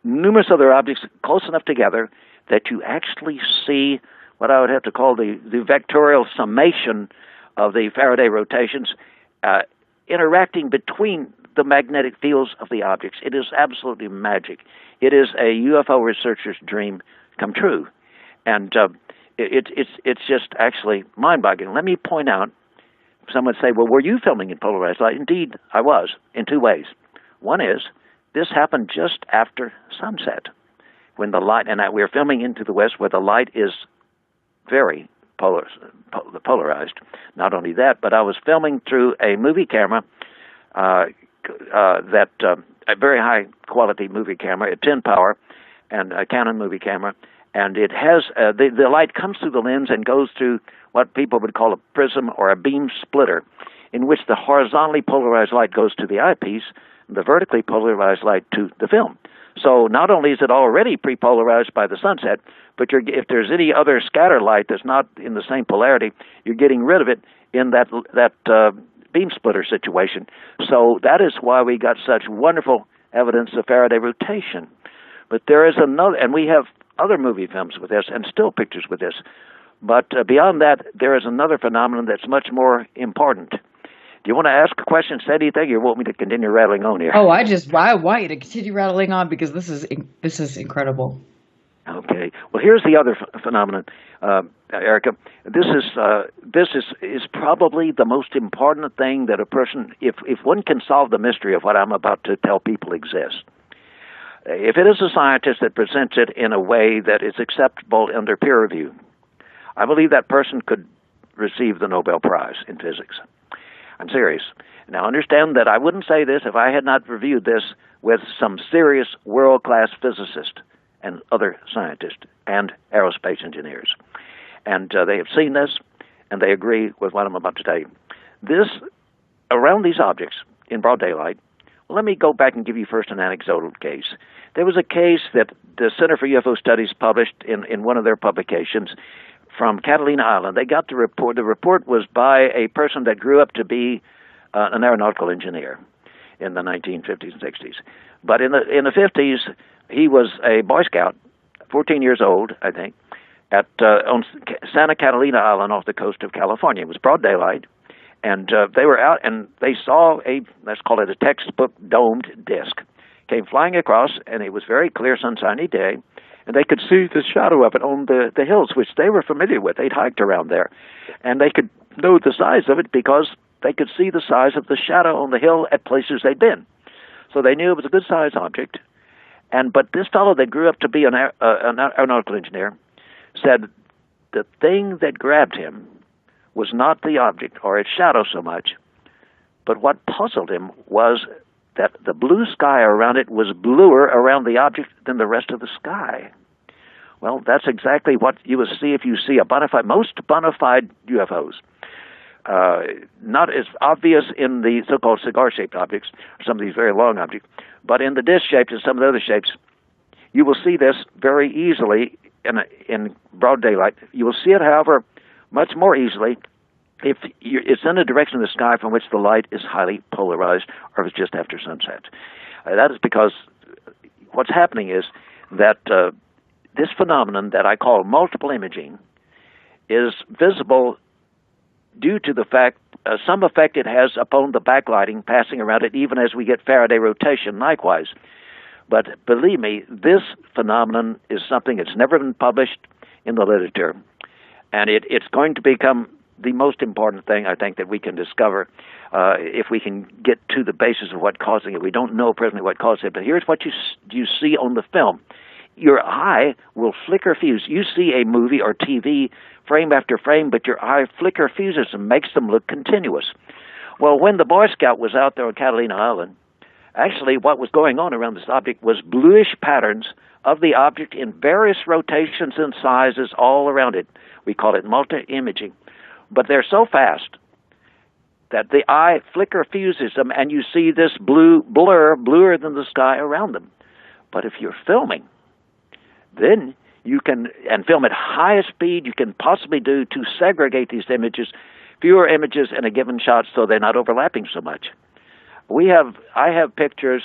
numerous other objects close enough together that you actually see what I would have to call the vectorial summation of the Faraday rotations interacting between the magnetic fields of the objects. It is absolutely magic. It is a UFO researcher's dream come true. And it's just actually mind-boggling. Let me point out, someone say, well, were you filming in polarized light? Indeed, I was, in two ways. One is, this happened just after sunset, when the light, and we were filming into the west where the light is very polarized. Not only that, but I was filming through a movie camera, a very high quality movie camera at 10 power, and a Canon movie camera, and it has the light comes through the lens and goes through what people would call a prism or a beam splitter, in which the horizontally polarized light goes to the eyepiece, the vertically polarized light to the film. So not only is it already pre-polarized by the sunset, but if there's any other scatter light that's not in the same polarity, you're getting rid of it in that beam splitter situation. So that is why we got such wonderful evidence of Faraday rotation. But there is another, and we have other movie films with this and still pictures with this. But beyond that, there is another phenomenon that's much more important. Do you want to ask a question, say anything, or you want me to continue rattling on here? Oh, I want you to continue rattling on because this is incredible. Okay. Well, here's the other phenomenon, Erica. This is probably the most important thing that a person, if one can solve the mystery of what I'm about to tell people exists, if it is a scientist that presents it in a way that is acceptable under peer review, I believe that person could receive the Nobel Prize in physics. I'm serious. Now, understand that I wouldn't say this if I had not reviewed this with some serious world-class physicists and other scientists and aerospace engineers. And they have seen this, and they agree with what I'm about to tell you. Around these objects in broad daylight, well, let me go back and give you first an anecdotal case. There was a case that the Center for UFO Studies published in one of their publications from Catalina Island. They got the report. The report was by a person that grew up to be an aeronautical engineer in the 1950s and 60s. But in the 50s, he was a Boy Scout, 14 years old, I think, on Santa Catalina Island off the coast of California. It was broad daylight, and they were out, and they saw let's call it a textbook domed disc, came flying across, and it was very clear, sunshiny day, and they could see the shadow of it on the hills, which they were familiar with. They'd hiked around there, and they could know the size of it because they could see the size of the shadow on the hill at places they'd been. So they knew it was a good-sized object. But this fellow that grew up to be an aeronautical engineer said the thing that grabbed him was not the object or its shadow so much, but what puzzled him was that the blue sky around it was bluer around the object than the rest of the sky. Well, that's exactly what you will see if you see most bona fide UFOs. Not as obvious in the so-called cigar-shaped objects, some of these very long objects, but in the disc-shaped and some of the other shapes, you will see this very easily in broad daylight. You will see it, however, much more easily if it's in a direction of the sky from which the light is highly polarized, or if it's just after sunset. That is because what's happening is that this phenomenon that I call multiple imaging is visible due to the fact, some effect it has upon the backlighting passing around it, even as we get Faraday rotation likewise. But believe me, this phenomenon is something that's never been published in the literature, and it's going to become the most important thing, I think, that we can discover if we can get to the basis of what's causing it. We don't know presently what caused it, but here's what you see on the film. Your eye will flicker fuse. You see a movie or TV frame after frame, but your eye flicker fuses and makes them look continuous. Well, when the Boy Scout was out there on Catalina Island, actually what was going on around this object was bluish patterns of the object in various rotations and sizes all around it. We call it multi-imaging. But they're so fast that the eye flicker fuses them, and you see this bluer than the sky around them. But if you're filming, then you can, and film at highest speed you can possibly do to segregate these images, fewer images in a given shot so they're not overlapping so much. I have pictures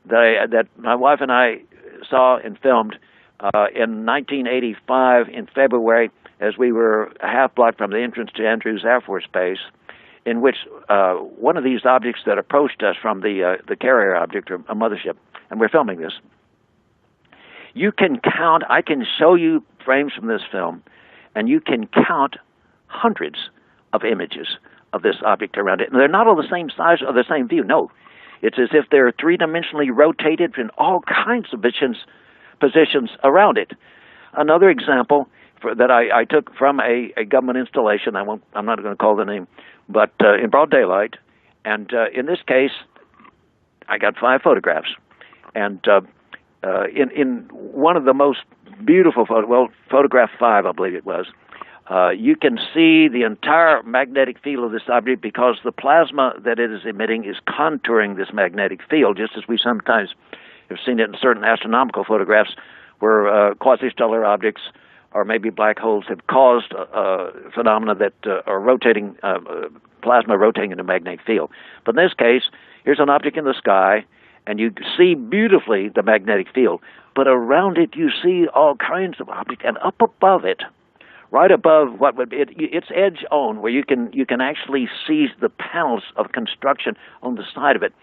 that my wife and I saw and filmed in 1985 in February as we were a half block from the entrance to Andrews Air Force Base, in which one of these objects that approached us from the carrier object, or a mothership, and we're filming this. You can count, I can show you frames from this film, and you can count hundreds of images of this object around it. And they're not all the same size or the same view, no. It's as if they're three-dimensionally rotated in all kinds of positions around it. Another example that I took from a government installation, I'm not going to call the name, but in broad daylight, and in this case, I got 5 photographs. And in one of the most beautiful photograph 5, I believe it was, you can see the entire magnetic field of this object because the plasma that it is emitting is contouring this magnetic field, just as we sometimes have seen it in certain astronomical photographs where quasi-stellar objects or maybe black holes have caused phenomena that are rotating, plasma rotating in a magnetic field. But in this case, here's an object in the sky, and you see beautifully the magnetic field, but around it you see all kinds of objects, and up above it, right above what would be its edge on, where you can actually see the panels of construction on the side of it.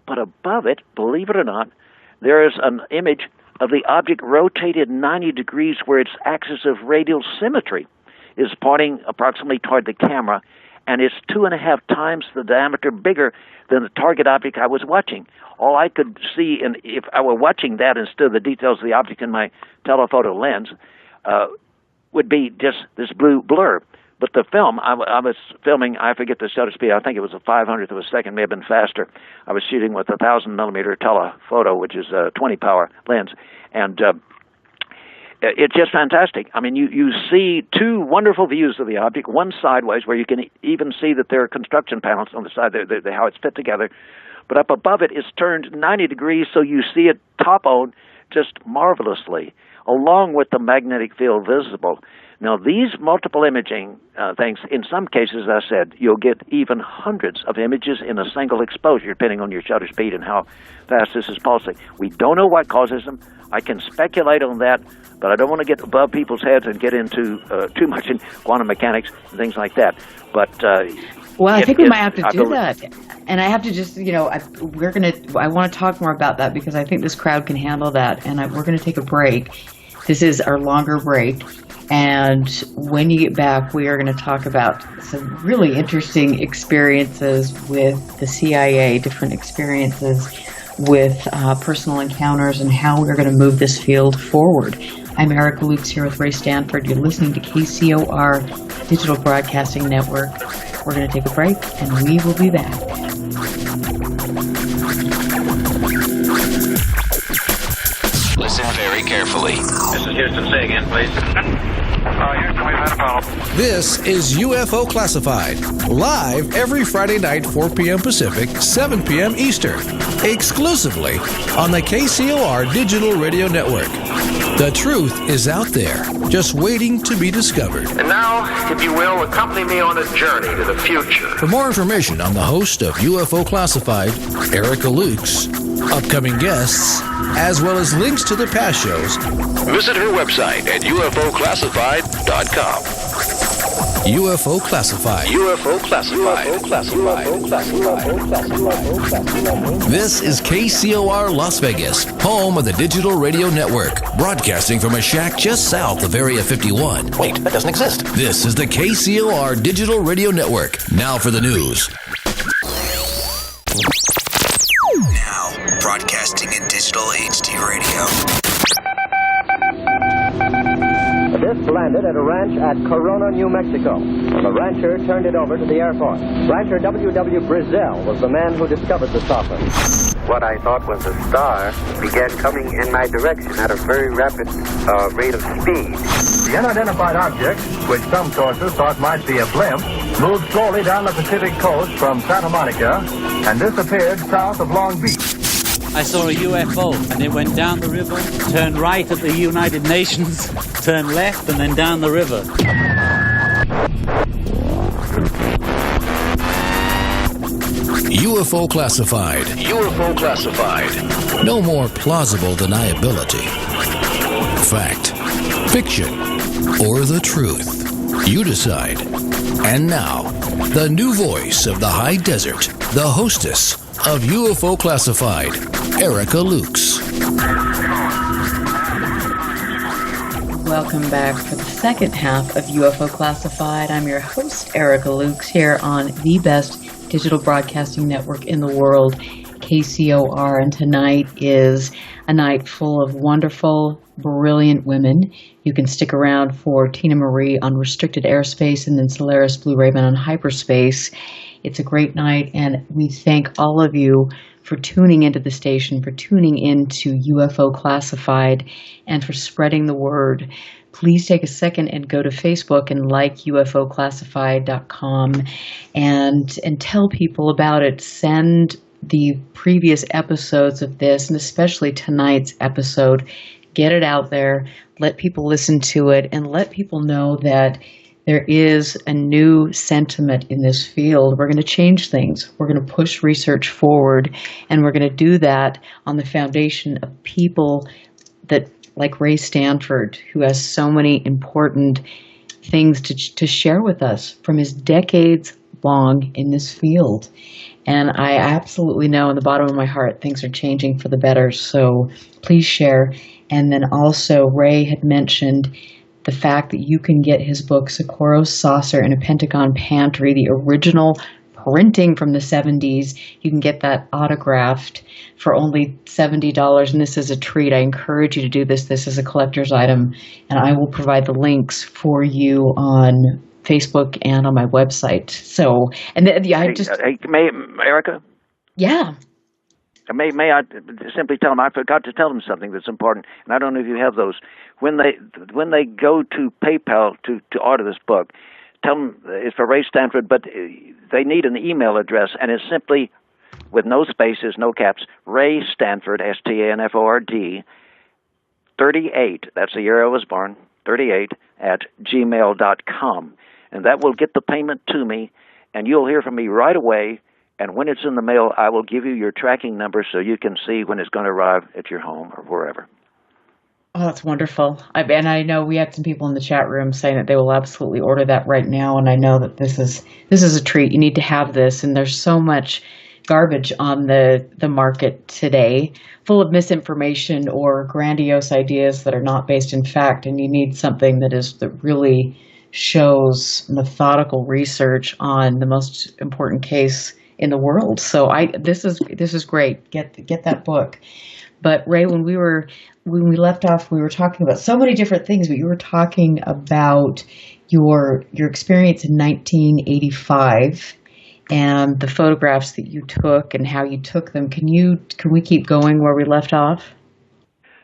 But above it, believe it or not, there is an image of the object rotated 90 degrees where its axis of radial symmetry is pointing approximately toward the camera, and it's 2.5 times the diameter bigger than the target object I was watching. All I could see, and if I were watching that instead of the details of the object in my telephoto lens, would be just this blue blur. But the film, I was filming, I forget the shutter speed, I think it was a 500th of a second, may have been faster. I was shooting with a 1,000-millimeter telephoto, which is a 20-power lens, and it's just fantastic. I mean, you see two wonderful views of the object, one sideways where you can even see that there are construction panels on the side, how it's fit together, but up above it, it's turned 90 degrees, so you see it top-on just marvelously, along with the magnetic field visible. Now, these multiple imaging things, in some cases, as I said, you'll get even hundreds of images in a single exposure, depending on your shutter speed and how fast this is pulsing. We don't know what causes them. I can speculate on that, but I don't want to get above people's heads and get into too much in quantum mechanics and things like that. But well, I think we might have to do that. And I have to just, I want to talk more about that because I think this crowd can handle that. And we're going to take a break. This is our longer break. And when you get back, we are going to talk about some really interesting experiences with the CIA, different experiences with personal encounters and how we're going to move this field forward. I'm Erica Lukes here with Ray Stanford. You're listening to KCOR Digital Broadcasting Network. We're going to take a break, and we will be back. Listen very carefully. This is Houston. Say again, please. Houston, we've had a problem. This is UFO Classified, live every Friday night, 4 p.m. Pacific, 7 p.m. Eastern, exclusively on the KCOR Digital Radio Network. The truth is out there, just waiting to be discovered. And now, if you will, accompany me on a journey to the future. For more information on the host of UFO Classified, Erica Lukes, upcoming guests, as well as links to the past shows, visit her website at ufoclassified.com. UFO Classified. UFO Classified. UFO Classified. This is KCOR Las Vegas, home of the Digital Radio Network, broadcasting from a shack just south of Area 51. Wait, that doesn't exist. This is the KCOR Digital Radio Network. Now for the news. Now, broadcasting in digital HD radio. The disc landed at a ranch at Corona, New Mexico. The rancher turned it over to the Air Force. Rancher W.W. Brazil was the man who discovered the saucer. What I thought was a star began coming in my direction at a very rapid rate of speed. The unidentified object, which some sources thought might be a blimp, moved slowly down the Pacific coast from Santa Monica and disappeared south of Long Beach. I saw a UFO, and it went down the river, turned right at the United Nations, turned left, and then down the river. UFO Classified. UFO Classified. No more plausible deniability. Fact, fiction, or the truth. You decide. And now, the new voice of the high desert, the hostess of UFO Classified, Erica Lukes. Welcome back for the second half of UFO Classified. I'm your host, Erica Lukes, here on the best digital broadcasting network in the world, KCOR. And tonight is a night full of wonderful, brilliant women. You can stick around for Tina Marie on restricted airspace and then Solaris Blue Raven on hyperspace. It's a great night, and we thank all of you for tuning into the station, for tuning into UFO Classified, and for spreading the word. Please take a second and go to Facebook and like UFOclassified.com and tell people about it. Send the previous episodes of this, and especially tonight's episode. Get it out there. Let people listen to it, and let people know that there is a new sentiment in this field. We're going to change things. We're going to push research forward, and we're going to do that on the foundation of people that, like Ray Stanford, who has so many important things to share with us from his decades long in this field. And I absolutely know in the bottom of my heart things are changing for the better. So please share. And then also Ray had mentioned the fact that you can get his book, Socorro's Saucer in a Pentagon Pantry, the original printing from the 70s. You can get that autographed for only $70. And this is a treat. I encourage you to do this. This is a collector's item. And I will provide the links for you on Facebook and on my website. So, and may Erica? Yeah. May I simply tell them I forgot to tell them something that's important, and I don't know if you have those. When they go to PayPal to order this book, tell them it's for Ray Stanford, but they need an email address, and it's simply with no spaces, no caps. Ray Stanford, Stanford, 38. That's the year I was born. 38 at gmail.com. And that will get the payment to me, and you'll hear from me right away. And when it's in the mail, I will give you your tracking number so you can see when it's going to arrive at your home or wherever. Oh, that's wonderful. And I know we had some people in the chat room saying that they will absolutely order that right now. And I know that this is a treat. You need to have this. And there's so much garbage on the market today, full of misinformation or grandiose ideas that are not based in fact. And you need something that really shows methodical research on the most important case in the world. So this is great. Get that book. But Ray, when we left off, we were talking about so many different things, but you were talking about your experience in 1985 and the photographs that you took and how you took them. Can we keep going where we left off?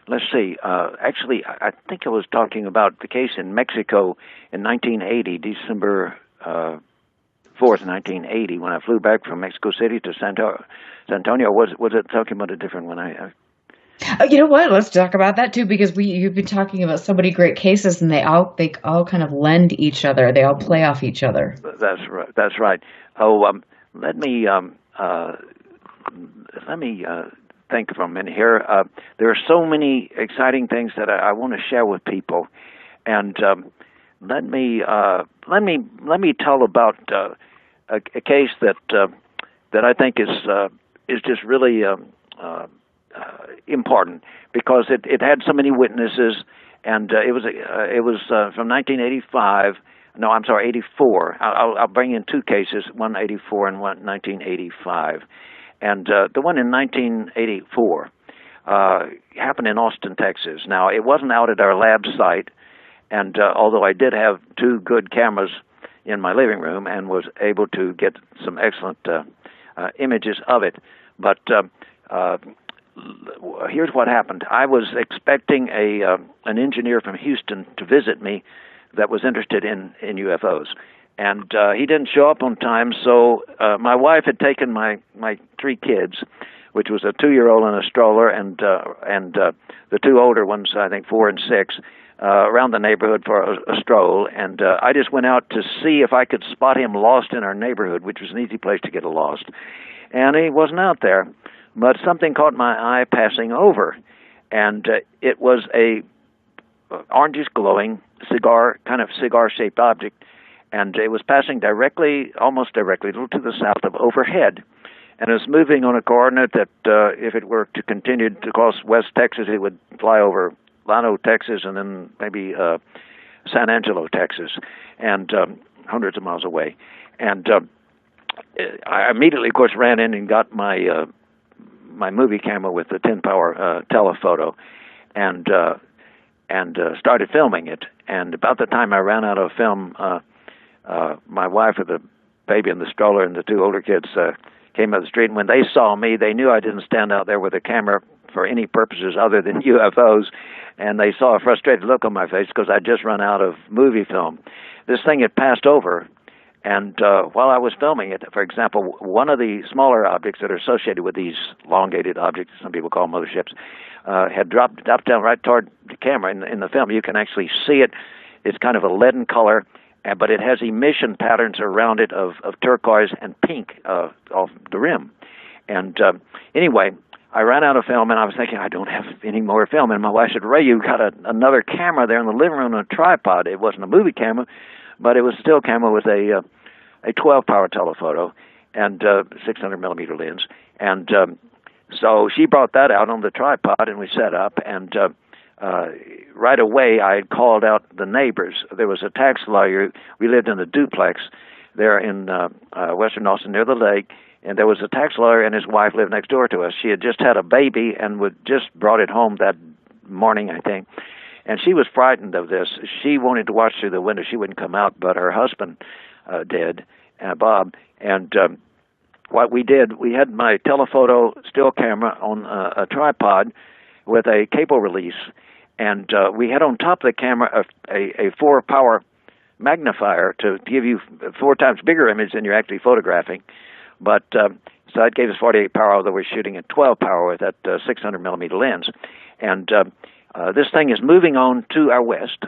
Let's see. Actually, I think I was talking about the case in Mexico in 1980, December 4th, 1980, when I flew back from Mexico City to San Antonio. Was it talking about a different one? You know what? Let's talk about that too, because you've been talking about so many great cases, and they all kind of lend each other. They all play off each other. That's right. Oh, let me think for a minute here. There are so many exciting things that I want to share with people, and let me tell about a case that I think is just really important because it had so many witnesses, and it was from 1985. No, I'm sorry, 84. I'll bring in two cases, one 84 and one 1985. And the one in 1984 happened in Austin, Texas. Now, it wasn't out at our lab site, and although I did have two good cameras in my living room and was able to get some excellent images of it, but here's what happened. I was expecting an engineer from Houston to visit me that was interested in UFOs. And he didn't show up on time, so my wife had taken my three kids, which was a 2-year-old in a stroller, and the two older ones, I think 4 and 6, around the neighborhood for a stroll. And I just went out to see if I could spot him lost in our neighborhood, which was an easy place to get lost. And he wasn't out there, but something caught my eye passing over, and it was a orangish glowing cigar-shaped object. And it was passing almost directly, a little to the south of overhead. And it was moving on a coordinate that, if it were to continue to cross West Texas, it would fly over Llano, Texas, and then maybe San Angelo, Texas, and hundreds of miles away. And I immediately, of course, ran in and got my movie camera with the 10-power telephoto, and started filming it. And about the time I ran out of film, my wife with the baby in the stroller and the two older kids came up the street, and when they saw me, they knew I didn't stand out there with a camera for any purposes other than UFOs, and they saw a frustrated look on my face because I'd just run out of movie film. This thing had passed over, and while I was filming it, for example, one of the smaller objects that are associated with these elongated objects, some people call them motherships, had dropped down right toward the camera. In the film, you can actually see it. It's kind of a leaden color, but it has emission patterns around it of turquoise and pink off the rim. And anyway, I ran out of film, and I was thinking, I don't have any more film. And my wife said, Ray, you've got another camera there in the living room on a tripod. It wasn't a movie camera, but it was a still camera with a 12-power telephoto and 600-millimeter lens. And so she brought that out on the tripod, and we set up. And right away, I had called out the neighbors. There was a tax lawyer. We lived in a duplex there in western Austin near the lake. And there was a tax lawyer and his wife lived next door to us. She had just had a baby and just brought it home that morning, I think. And she was frightened of this. She wanted to watch through the window. She wouldn't come out, but her husband did, Bob. And what we did, we had my telephoto still camera on a tripod with a cable release. And we had on top of the camera a 4-power magnifier to give you 4 times bigger image than you're actually photographing. But so that gave us 48 power, although we're shooting at 12 power with that 600-millimeter lens. And this thing is moving on to our west,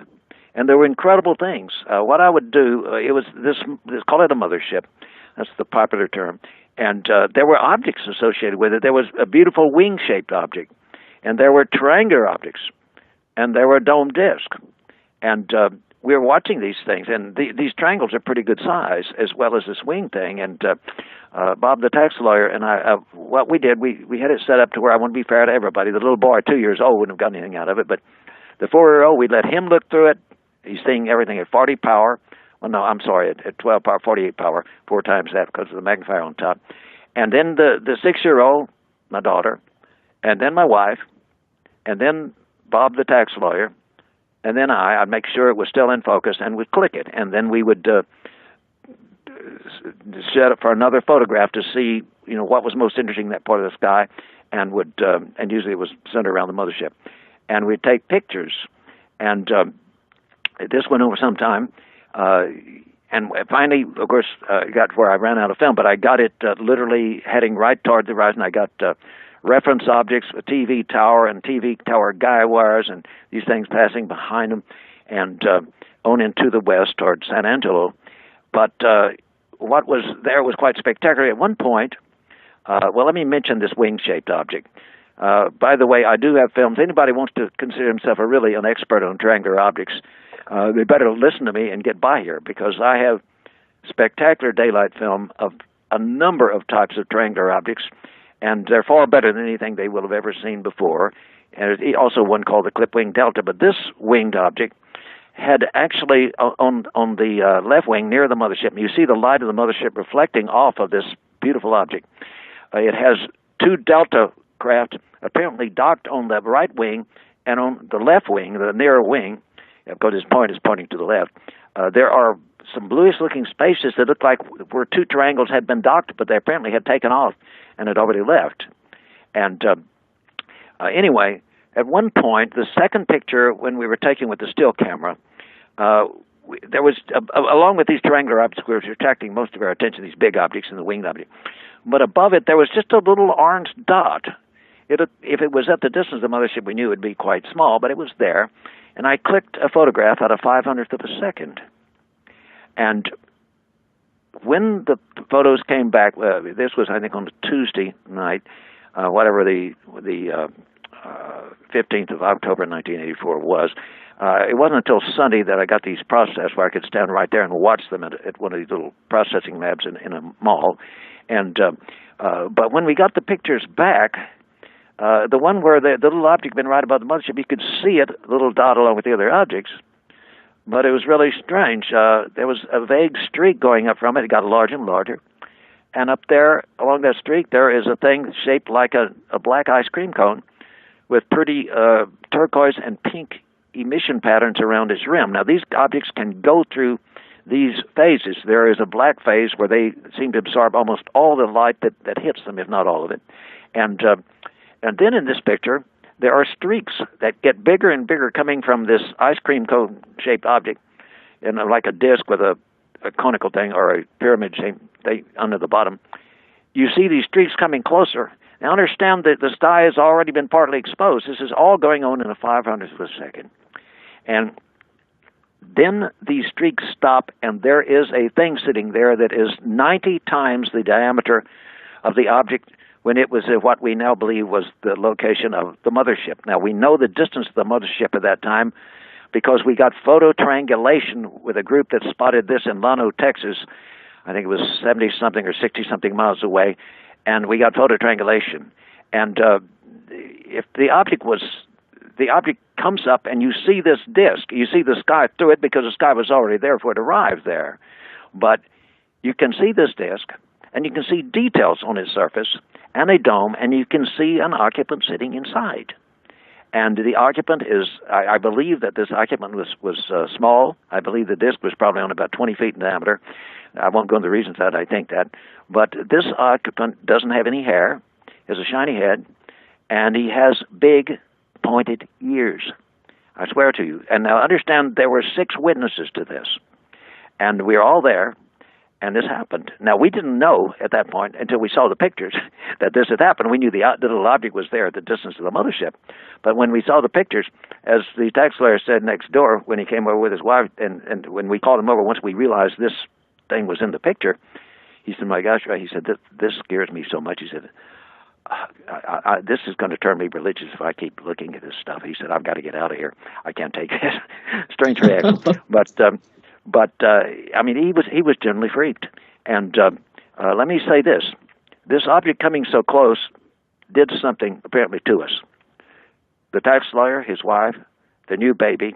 and there were incredible things. What I would do, it was this call it a mothership. That's the popular term. And there were objects associated with it. There was a beautiful wing-shaped object, and there were triangular objects, and there were a dome disk. And we were watching these things, and these triangles are pretty good size, as well as this wing thing. And Bob, the tax lawyer, and I, what we did, we had it set up to where I want to be fair to everybody. The little boy, 2 years old, wouldn't have gotten anything out of it, but the 4-year-old, we let him look through it. He's seeing everything at 40 power. Well, no, I'm sorry, at 12 power, 48 power, 4 times that because of the magnifier on top. And then the 6-year-old, my daughter, and then my wife, and then Bob, the tax lawyer, and then I'd make sure it was still in focus and would click it. And then we would set up for another photograph to see, what was most interesting in that part of the sky, and and usually it was centered around the mothership. And we'd take pictures. And this went over some time. And finally, of course, got where I ran out of film, but I got it literally heading right toward the horizon. I got reference objects, a TV tower and TV tower guy wires, and these things passing behind them, and on into the west toward San Angelo. But what was there was quite spectacular. At one point, let me mention this wing-shaped object. By the way, I do have films. Anybody wants to consider himself really an expert on triangular objects, they better listen to me and get by here, because I have spectacular daylight film of a number of types of triangular objects, and they're far better than anything they will have ever seen before. And there's also one called the clip-wing delta. But this winged object had actually, on the left wing near the mothership, and you see the light of the mothership reflecting off of this beautiful object. It has 2 delta craft apparently docked on the right wing, and on the left wing, the nearer wing, because his point is pointing to the left, there are some bluish-looking spaces that look like where 2 triangles had been docked, but they apparently had taken off and had already left. And anyway, at one point, the second picture, when we were taking with the still camera, there was, along with these triangular objects, we were attracting most of our attention, these big objects and the winged object. But above it, there was just a little orange dot. If it was at the distance of the mothership, we knew it would be quite small, but it was there. And I clicked a photograph at a 500th of a second. And when the photos came back, this was, I think, on a Tuesday night, whatever the 15th of October 1984 was. It wasn't until Sunday that I got these processed where I could stand right there and watch them at one of these little processing labs in a mall. And but when we got the pictures back, the one where the little object had been right above the mothership, you could see it, a little dot along with the other objects. But it was really strange. There was a vague streak going up from it. It got larger and larger. And up there, along that streak, there is a thing shaped like a black ice cream cone with pretty turquoise and pink emission patterns around its rim. Now, these objects can go through these phases. There is a black phase where they seem to absorb almost all the light that hits them, if not all of it. And then in this picture, there are streaks that get bigger and bigger coming from this ice cream cone-shaped object, like a disc with a conical thing or a pyramid shape under the bottom. You see these streaks coming closer. Now understand that the sky has already been partly exposed. This is all going on in a 500th of a second. And then these streaks stop, and there is a thing sitting there that is 90 times the diameter of the object when it was at what we now believe was the location of the mothership. Now, we know the distance of the mothership at that time because we got photo triangulation with a group that spotted this in Llano, Texas. I think it was 70-something or 60-something miles away, and we got photo triangulation. And if the object comes up and you see this disk, you see the sky through it because the sky was already there before it arrived there. But you can see this disk, and you can see details on its surface, and a dome, and you can see an occupant sitting inside. And the occupant is, I believe that this occupant was small. I believe the disk was probably only about 20 feet in diameter. I won't go into the reasons that I think that. But this occupant doesn't have any hair, has a shiny head, and he has big, pointed ears. I swear to you. And now understand, there were 6 witnesses to this. And we were all there. And this happened. Now, we didn't know at that point until we saw the pictures that this had happened. We knew the little object was there at the distance of the mothership. But when we saw the pictures, as the tax lawyer said next door when he came over with his wife, and when we called him over, once we realized this thing was in the picture, he said, my gosh, Ray, he said, this scares me so much. He said, this is going to turn me religious if I keep looking at this stuff. He said, I've got to get out of here. I can't take this. Strange reaction. But I mean, he was generally freaked. And let me say this. This object coming so close did something apparently to us. The tax lawyer, his wife, the new baby,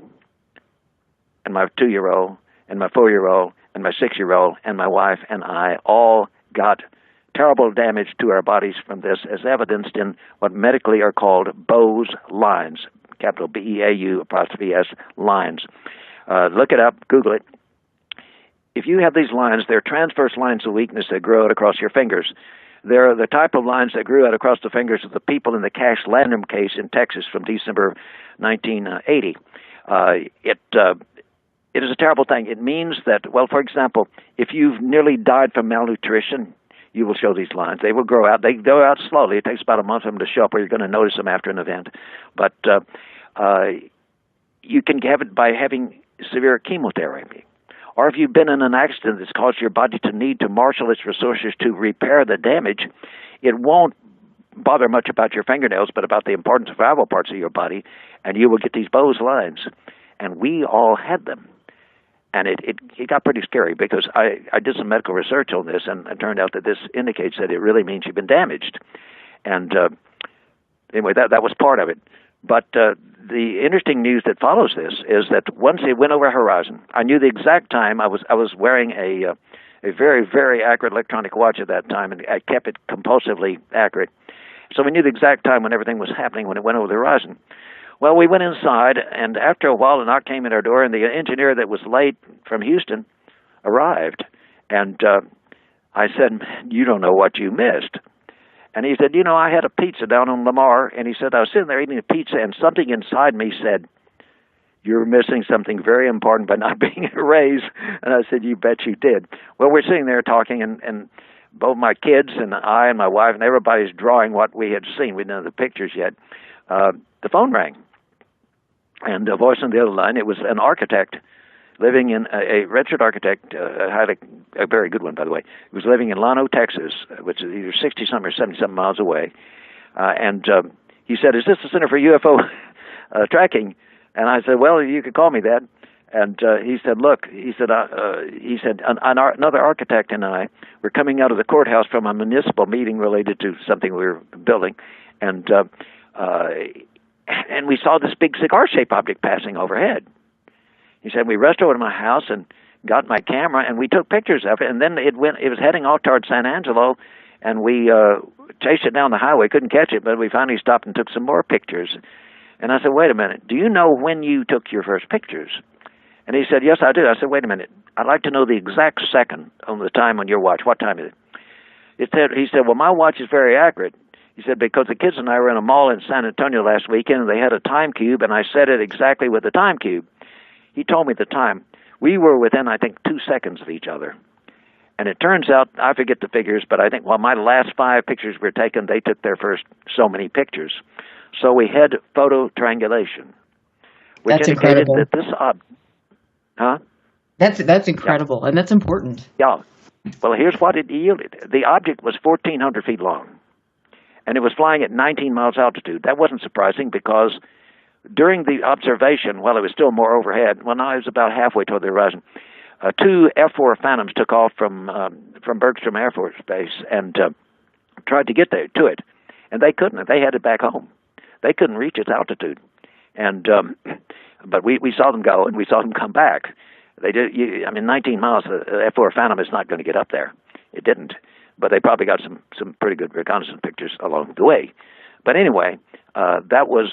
and my 2-year-old, and my 4-year-old, and my 6-year-old, and my wife and I all got terrible damage to our bodies from this, as evidenced in what medically are called Bowes lines, capital B-E-A-U''S lines. Look it up, Google it. If you have these lines, they're transverse lines of weakness that grow out across your fingers. They're the type of lines that grew out across the fingers of the people in the Cash Landrum case in Texas from December 1980. It is a terrible thing. It means that, well, for example, if you've nearly died from malnutrition, you will show these lines. They will grow out. They grow out slowly. It takes about a month for them to show up, or you're going to notice them after an event. But you can have it by having severe chemotherapy. Or if you've been in an accident that's caused your body to need to marshal its resources to repair the damage, it won't bother much about your fingernails, but about the important survival parts of your body, and you will get these Bowes lines. And we all had them. And it got pretty scary because I did some medical research on this, and it turned out that this indicates that it really means you've been damaged. And anyway, that was part of it. But the interesting news that follows this is that once it went over horizon, I knew the exact time. I was wearing a very, very accurate electronic watch at that time, and I kept it compulsively accurate. So we knew the exact time when everything was happening when it went over the horizon. Well, we went inside, and after a while, a knock came at our door, and the engineer that was late from Houston arrived. And I said, you don't know what you missed. And he said, I had a pizza down on Lamar, and he said, I was sitting there eating a pizza, and something inside me said, you're missing something very important by not being at Ray's. And I said, you bet you did. Well, we're sitting there talking, and both my kids and I and my wife and everybody's drawing what we had seen. We didn't have the pictures yet. The phone rang, and a voice on the other line, it was an architect living in a registered architect, a very good one, by the way. He was living in Llano, Texas, which is either 60-something or 70-something miles away. And he said, is this the Center for UFO Tracking? And I said, well, you could call me that. And he said, look, another architect and I were coming out of the courthouse from a municipal meeting related to something we were building. And we saw this big cigar-shaped object passing overhead. He said, we rushed over to my house and got my camera, and we took pictures of it, and then it was heading off toward San Angelo, and we chased it down the highway, couldn't catch it, but we finally stopped and took some more pictures. And I said, wait a minute, do you know when you took your first pictures? And he said, yes, I do. I said, wait a minute, I'd like to know the exact second on the time on your watch. What time is it? He said, well, my watch is very accurate. He said, because the kids and I were in a mall in San Antonio last weekend, and they had a time cube, and I set it exactly with the time cube. He told me the time. We were within, I think, 2 seconds of each other. And it turns out, I forget the figures, but I think while my last 5 pictures were taken, they took their first so many pictures. So we had photo triangulation, which That's indicated incredible. that this That's incredible, and that's important. Yeah. Well, here's what it yielded. The object was 1,400 feet long. and it was flying at 19 miles altitude. That wasn't surprising because during the observation, while it was still more overhead, well, now it was about halfway toward the horizon, two F-4 Phantoms took off from Bergstrom Air Force Base and tried to get there to it, and they couldn't. They had it back home. They couldn't reach its altitude, and but we saw them go and we saw them come back. They did. 19 miles. The F-4 Phantom is not going to get up there. It didn't, but they probably got some pretty good reconnaissance pictures along the way. But anyway, that was.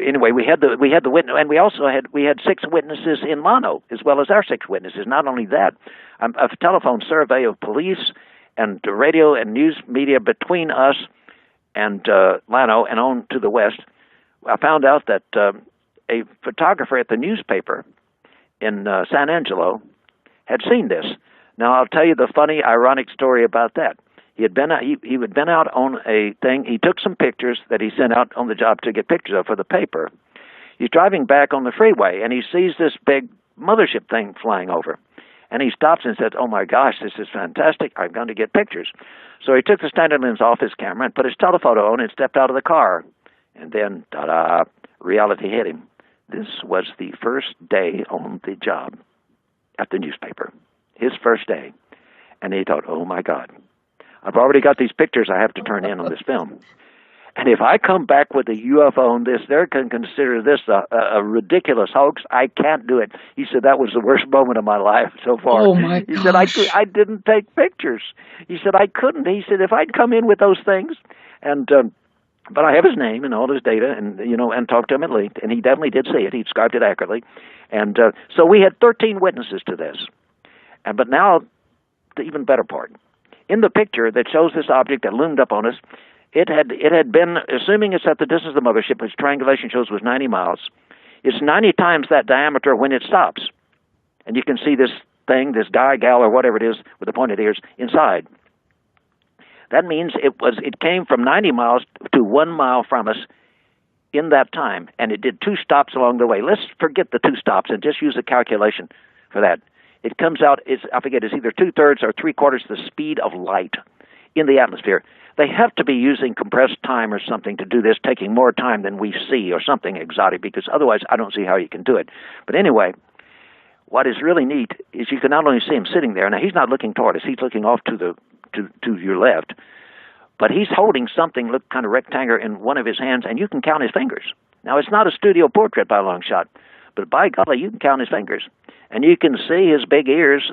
Anyway, we had the witness, and we had 6 witnesses in Llano as well as our 6 witnesses. Not only that, a telephone survey of police and radio and news media between us and Llano and on to the west. I found out that a photographer at the newspaper in San Angelo had seen this. Now I'll tell you the funny, ironic story about that. He had been out on a thing. He took some pictures that he sent out on the job to get pictures of for the paper. He's driving back on the freeway, and he sees this big mothership thing flying over. And he stops and says, "Oh, my gosh, this is fantastic. I'm going to get pictures." So he took the standard lens off his camera and put his telephoto on and stepped out of the car. And then, ta-da, reality hit him. This was the first day on the job at the newspaper, his first day. And he thought, "Oh, my God. I've already got these pictures I have to turn in on this film. And if I come back with a UFO on this, they're going to consider this a ridiculous hoax. I can't do it." He said, "That was the worst moment of my life so far." Oh, my gosh. He said, I didn't take pictures. He said, "I couldn't." He said, "If I'd come in with those things, and but I have his name and all his data, and and talked to him at length, and he definitely did see it. He described it accurately. And so we had 13 witnesses to this. But now, the even better part. In the picture that shows this object that loomed up on us, it had been, assuming it's at the distance of the mothership, which triangulation shows was 90 miles, it's 90 times that diameter when it stops. And you can see this thing, this guy, gal, or whatever it is with the pointed ears inside. That means it came from 90 miles to 1 mile from us in that time, and it did 2 stops along the way. Let's forget the 2 stops and just use a calculation for that. It comes out, it's either 2/3 or 3/4 the speed of light in the atmosphere. They have to be using compressed time or something to do this, taking more time than we see or something exotic, because otherwise I don't see how you can do it. But anyway, what is really neat is you can not only see him sitting there. Now, he's not looking toward us. He's looking off to your left. But he's holding something, look kind of rectangular, in one of his hands, and you can count his fingers. Now, it's not a studio portrait by a long shot, but by golly, you can count his fingers. And you can see his big ears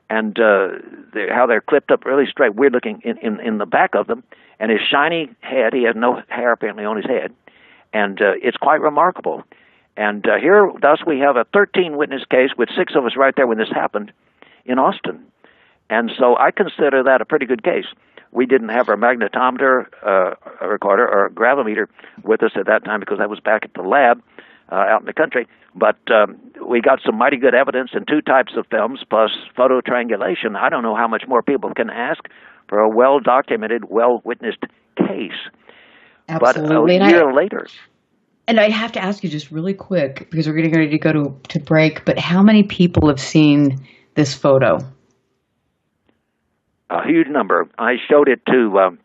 and how they're clipped up really straight, weird looking in the back of them, and his shiny head. He has no hair apparently on his head, and it's quite remarkable. And here, thus, we have a 13-witness case with 6 of us right there when this happened in Austin. And so I consider that a pretty good case. We didn't have our magnetometer recorder or gravimeter with us at that time because that was back at the lab out in the country. But we got some mighty good evidence in 2 types of films plus photo triangulation. I don't know how much more people can ask for a well-documented, well-witnessed case. Absolutely. But a year later... And I have to ask you just really quick, because we're getting ready to go to break, but how many people have seen this photo? A huge number. I showed it to,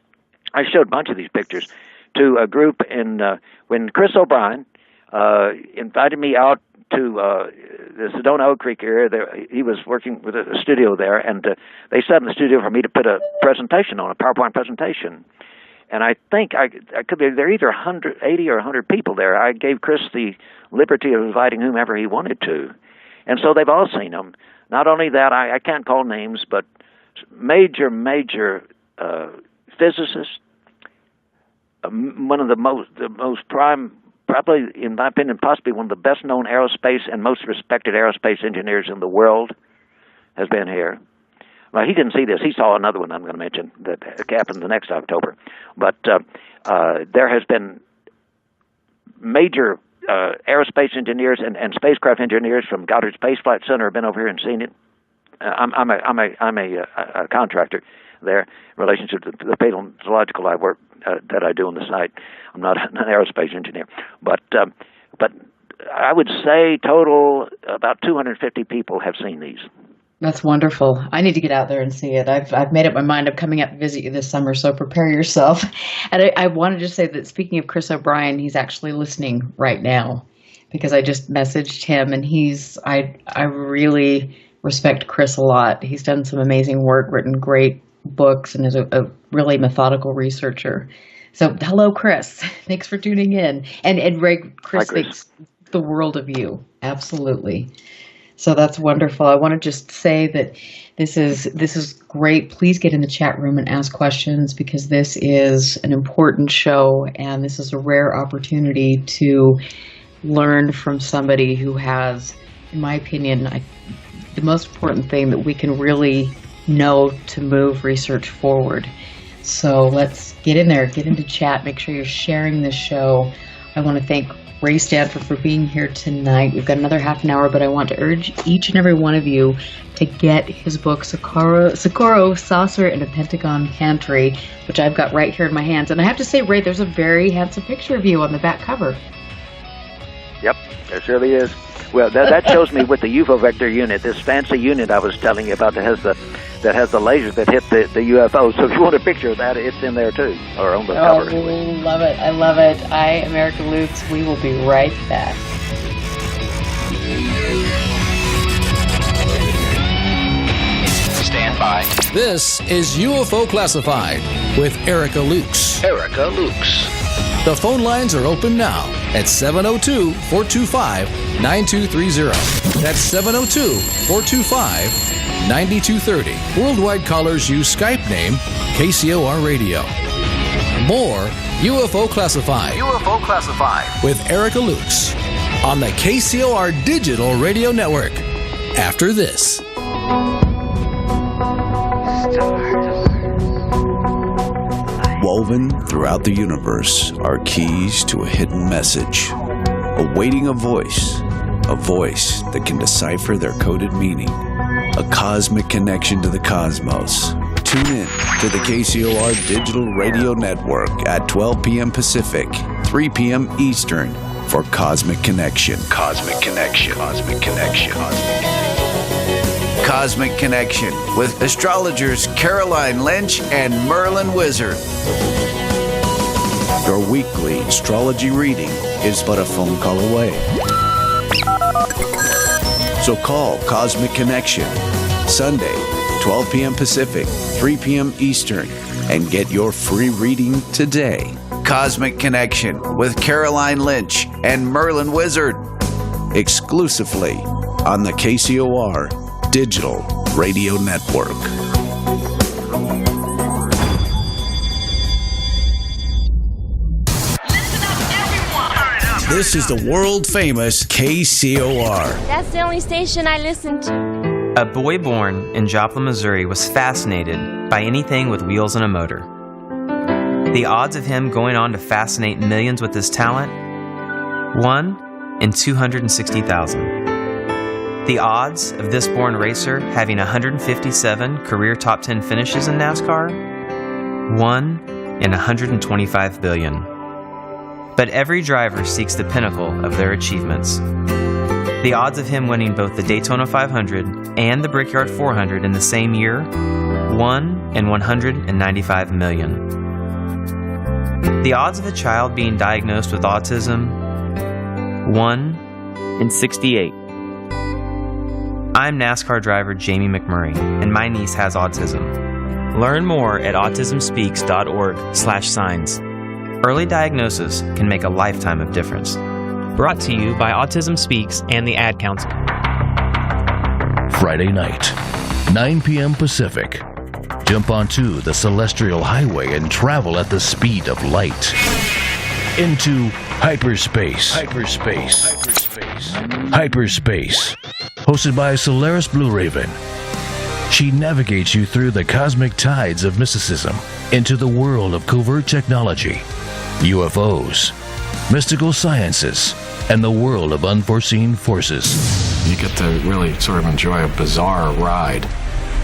I showed a bunch of these pictures to a group when Chris O'Brien invited me out to the Sedona Oak Creek area. He was working with a studio there, and they set in the studio for me to put a presentation on, a PowerPoint presentation. And I think I could be, there are either 80 or 100 people there. I gave Chris the liberty of inviting whomever he wanted to. And so they've all seen them. Not only that, I can't call names, but major physicists, one of the most prime, probably, in my opinion, possibly one of the best-known aerospace and most respected aerospace engineers in the world has been here. Well, he didn't see this. He saw another one I'm going to mention that happened the next October. But there has been major aerospace engineers and spacecraft engineers from Goddard Space Flight Center have been over here and seen it. I'm a contractor there in relation to the paleontological work that I do on the site. I'm not an aerospace engineer, but I would say total about 250 people have seen these. That's wonderful. I need to get out there and see it. I've made up my mind. I'm coming up to visit you this summer, so prepare yourself. And I wanted to say that speaking of Chris O'Brien, he's actually listening right now because I just messaged him, and I really respect Chris a lot. He's done some amazing work, written great books, and is a really methodical researcher. So hello, Chris. Thanks for tuning in. And Ray, Chris thinks the world of you. Absolutely. So that's wonderful. I want to just say that this is great. Please get in the chat room and ask questions because this is an important show and this is a rare opportunity to learn from somebody who has, in my opinion, the most important thing that we can really know to move research forward. So let's get in there, get into chat, make sure you're sharing this show. I want to thank Ray Stanford for being here tonight. We've got another half an hour, but I want to urge each and every one of you to get his book, Socorro, Saucer, and a Pentagon Pantry, which I've got right here in my hands. And I have to say, Ray, there's a very handsome picture of you on the back cover. Yep, there surely is. Well, that shows me with the UFO vector unit, this fancy unit I was telling you about that has the laser that hit the UFO. So if you want a picture of that, it's in there too, or on the cover. Oh, love it. I love it. I am Erica Lukes. We will be right back. Stand by. This is UFO Classified with Erica Lukes. Erica Lukes. The phone lines are open now at 702-425-9230. That's 702-425-9230. Worldwide callers use Skype name KCOR Radio. More UFO Classified. UFO Classified. With Erica Lukes on the KCOR Digital Radio Network. After this. Woven throughout the universe are keys to a hidden message, awaiting a voice that can decipher their coded meaning, a cosmic connection to the cosmos. Tune in to the KCOR Digital Radio Network at 12 p.m. Pacific, 3 p.m. Eastern for Cosmic Connection. Cosmic Connection. Cosmic Connection. Cosmic Connection with astrologers Caroline Lynch and Merlin Wizard. Your weekly astrology reading is but a phone call away. So call Cosmic Connection, Sunday, 12 p.m. Pacific, 3 p.m. Eastern, and get your free reading today. Cosmic Connection with Caroline Lynch and Merlin Wizard. Exclusively on the KCOR Digital Radio Network. This is the world-famous KCOR. That's the only station I listen to. A boy born in Joplin, Missouri was fascinated by anything with wheels and a motor. The odds of him going on to fascinate millions with his talent? 1 in 260,000. The odds of this born racer having 157 career top 10 finishes in NASCAR? 1 in 125 billion. But every driver seeks the pinnacle of their achievements. The odds of him winning both the Daytona 500 and the Brickyard 400 in the same year? 1 in 195 million. The odds of a child being diagnosed with autism? 1 in 68. I'm NASCAR driver Jamie McMurray, and my niece has autism. Learn more at autismspeaks.org/signs. Early diagnosis can make a lifetime of difference. Brought to you by Autism Speaks and the Ad Council. Friday night, 9 p.m. Pacific. Jump onto the Celestial Highway and travel at the speed of light. Into hyperspace. Hyperspace. Hosted by Solaris Blue Raven. She navigates you through the cosmic tides of mysticism into the world of covert technology, UFOs, mystical sciences, and the world of unforeseen forces. You get to really sort of enjoy a bizarre ride.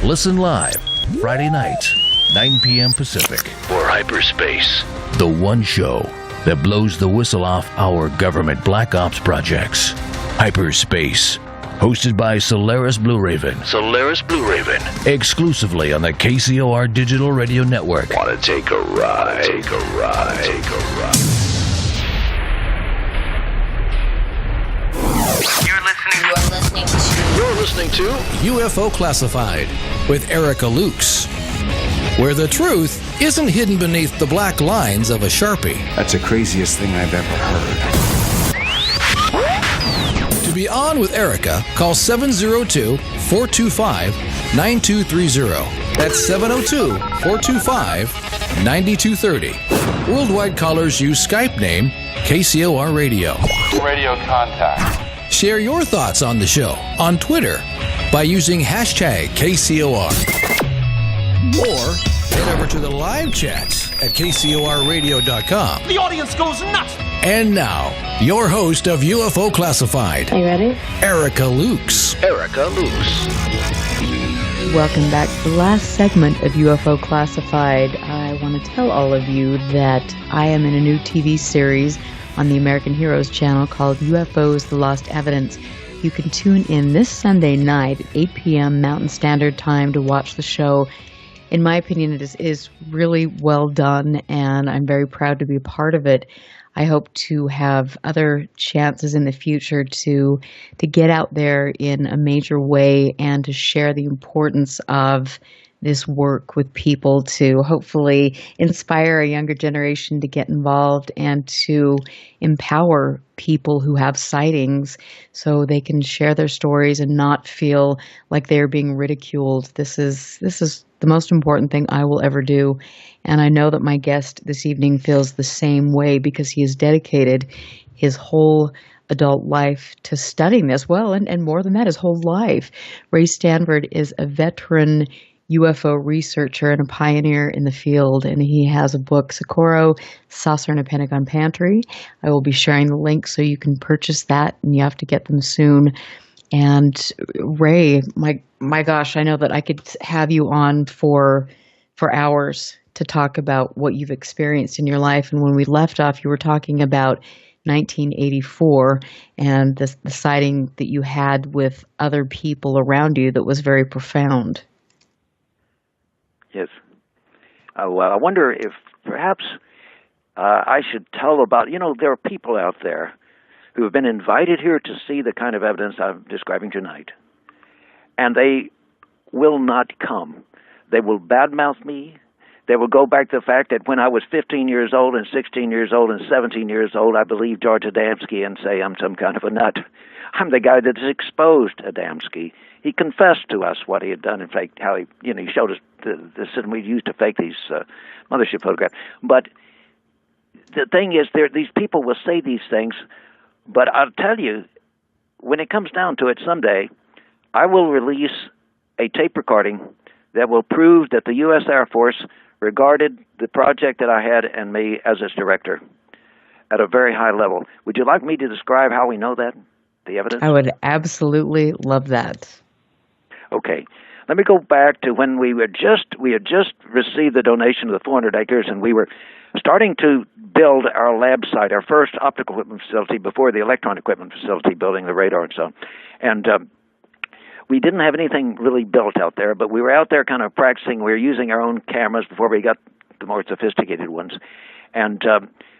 Listen live, Friday night, 9 p.m. Pacific. For Hyperspace. The one show that blows the whistle off our government black ops projects. Hyperspace. hosted by Solaris Blue Raven. Solaris Blue Raven. Exclusively on the KCOR Digital Radio Network. Want to take a ride? Take a ride. Take a ride. You're listening to UFO Classified with Erica Lukes, where the truth isn't hidden beneath the black lines of a Sharpie. That's the craziest thing I've ever heard. To be on with Erica, call 702-425-9230. That's 702-425-9230. Worldwide callers use Skype name KCOR Radio. Radio contact. Share your thoughts on the show on Twitter by using hashtag KCOR. Or head over to the live chats at KCORradio.com. The audience goes nuts. And now, your host of UFO Classified. Are you ready? Erica Lukes. Erica Lukes. Welcome back to the last segment of UFO Classified. I want to tell all of you that I am in a new TV series on the American Heroes channel called UFOs: The Lost Evidence. You can tune in this Sunday night at 8 p.m. Mountain Standard Time to watch the show. In my opinion, it is really well done, and I'm very proud to be a part of it. I hope to have other chances in the future to get out there in a major way and to share the importance of this work with people, to hopefully inspire a younger generation to get involved and to empower people who have sightings so they can share their stories and not feel like they're being ridiculed. This is the most important thing I will ever do. And I know that my guest this evening feels the same way because he has dedicated his whole adult life to studying this. Well, and more than that, his whole life. Ray Stanford is a veteran UFO researcher and a pioneer in the field, and he has a book, Socorro, Saucer in a Pentagon Pantry. I will be sharing the link so you can purchase that, and you have to get them soon. And Ray, my gosh, I know that I could have you on for hours to talk about what you've experienced in your life. And when we left off, you were talking about 1984 and the sighting that you had with other people around you that was very profound. Yes. Well, I wonder if perhaps I should tell about, there are people out there who have been invited here to see the kind of evidence I'm describing tonight, and they will not come. They will badmouth me. They will go back to the fact that when I was 15 years old and 16 years old and 17 years old, I believed George Adamski and say I'm some kind of a nut. I'm the guy that has exposed Adamski. He confessed to us what he had done. In fact, how he showed us the system we used to fake these mothership photographs. But the thing is, these people will say these things, but I'll tell you, when it comes down to it someday, I will release a tape recording that will prove that the U.S. Air Force regarded the project that I had and me as its director at a very high level. Would you like me to describe how we know that, the evidence? I would absolutely love that. Okay. Let me go back to when we had just received the donation of the 400 acres, and we were starting to build our lab site, our first optical equipment facility before the electron equipment facility, building the radar and so on. And we didn't have anything really built out there, but we were out there kind of practicing. We were using our own cameras before we got the more sophisticated ones. And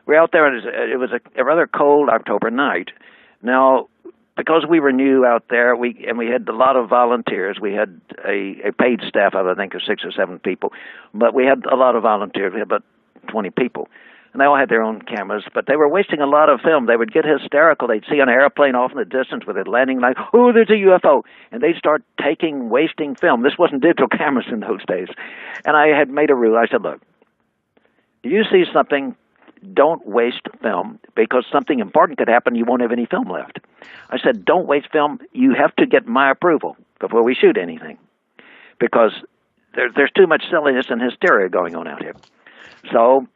we were out there, and it was a rather cold October night. Now, because we were new out there, we had a lot of volunteers. We had a paid staff of, I think, of 6 or 7 people, but we had a lot of volunteers. We had about 20 people, and they all had their own cameras, but they were wasting a lot of film. They would get hysterical. They'd see an airplane off in the distance with it landing, like, oh, there's a UFO, and they'd start wasting film. This wasn't digital cameras in those days, and I had made a rule. I said, look, if you see something, don't waste film, because something important could happen. You won't have any film left. I said, don't waste film. You have to get my approval before we shoot anything, because there's too much silliness and hysteria going on out here. So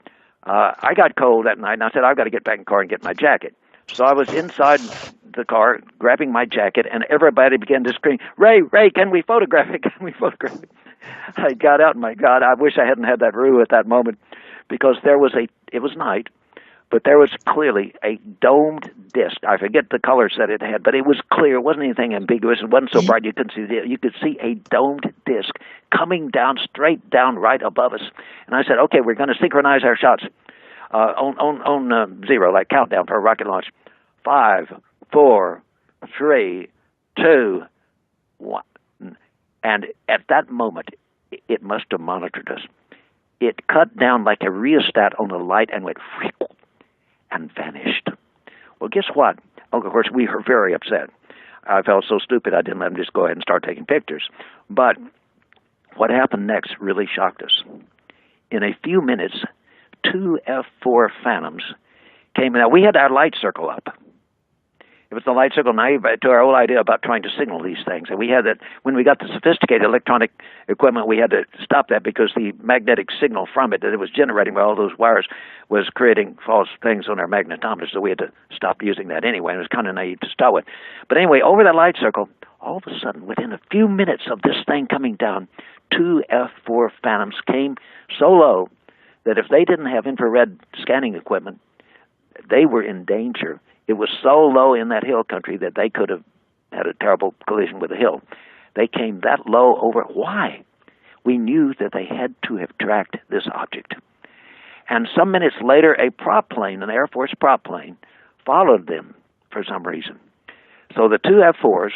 I got cold that night, and I said, I've got to get back in the car and get my jacket. So I was inside the car grabbing my jacket, and everybody began to scream, Ray, can we photograph it? Can we photograph it? I got out, and my God, I wish I hadn't had that rule at that moment, because it was night, but there was clearly a domed disc. I forget the colors that it had, but it was clear. It wasn't anything ambiguous. It wasn't so bright you couldn't see it. You could see a domed disc coming down, straight down right above us. And I said, okay, we're going to synchronize our shots on zero, like countdown for a rocket launch. 5, 4, 3, 2, 1. And at that moment, it must have monitored us. It cut down like a rheostat on the light and went and vanished. Well, guess what? Oh, of course, we were very upset. I felt so stupid I didn't let him just go ahead and start taking pictures. But what happened next really shocked us. In a few minutes, 2 F-4 Phantoms came in. Now, we had our light circle up. It was the light circle naive to our whole idea about trying to signal these things. And we had that, when we got the sophisticated electronic equipment, we had to stop that because the magnetic signal from it that it was generating by all those wires was creating false things on our magnetometer. So we had to stop using that anyway. It was kind of naive to start with. But anyway, over that light circle, all of a sudden, within a few minutes of this thing coming down, 2 F-4 Phantoms came so low that if they didn't have infrared scanning equipment, they were in danger. It was so low in that hill country that they could have had a terrible collision with a hill. They came that low over. Why? We knew that they had to have tracked this object. And some minutes later, a prop plane, an Air Force prop plane, followed them for some reason. So the 2 F-4s,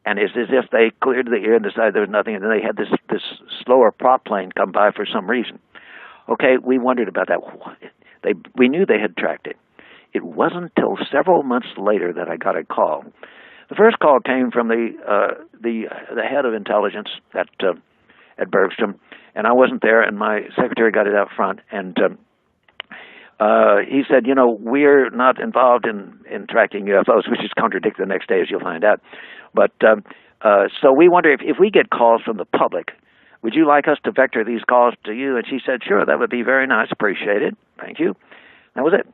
and it's as if they cleared the air and decided there was nothing, and then they had this slower prop plane come by for some reason. Okay, we wondered about that. We knew they had tracked it. It wasn't until several months later that I got a call. The first call came from the head of intelligence at Bergstrom, and I wasn't there, and my secretary got it out front, and he said, we're not involved in tracking UFOs, which is contradicted the next day, as you'll find out. But so we wonder if we get calls from the public, would you like us to vector these calls to you? And she said, sure, that would be very nice, appreciated, thank you. That was it.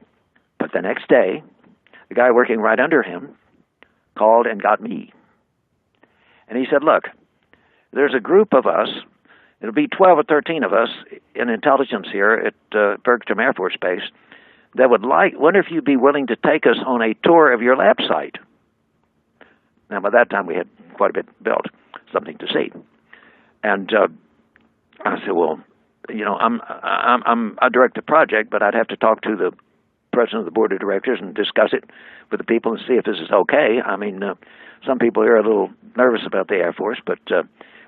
But the next day, the guy working right under him called and got me. And he said, look, there's a group of us, it'll be 12 or 13 of us in intelligence here at Bergstrom Air Force Base that wonder if you'd be willing to take us on a tour of your lab site. Now, by that time, we had quite a bit built, something to see. And I said, well, I direct the project, but I'd have to talk to the president of the board of directors and discuss it with the people and see if this is okay. I mean, some people here are a little nervous about the Air Force, but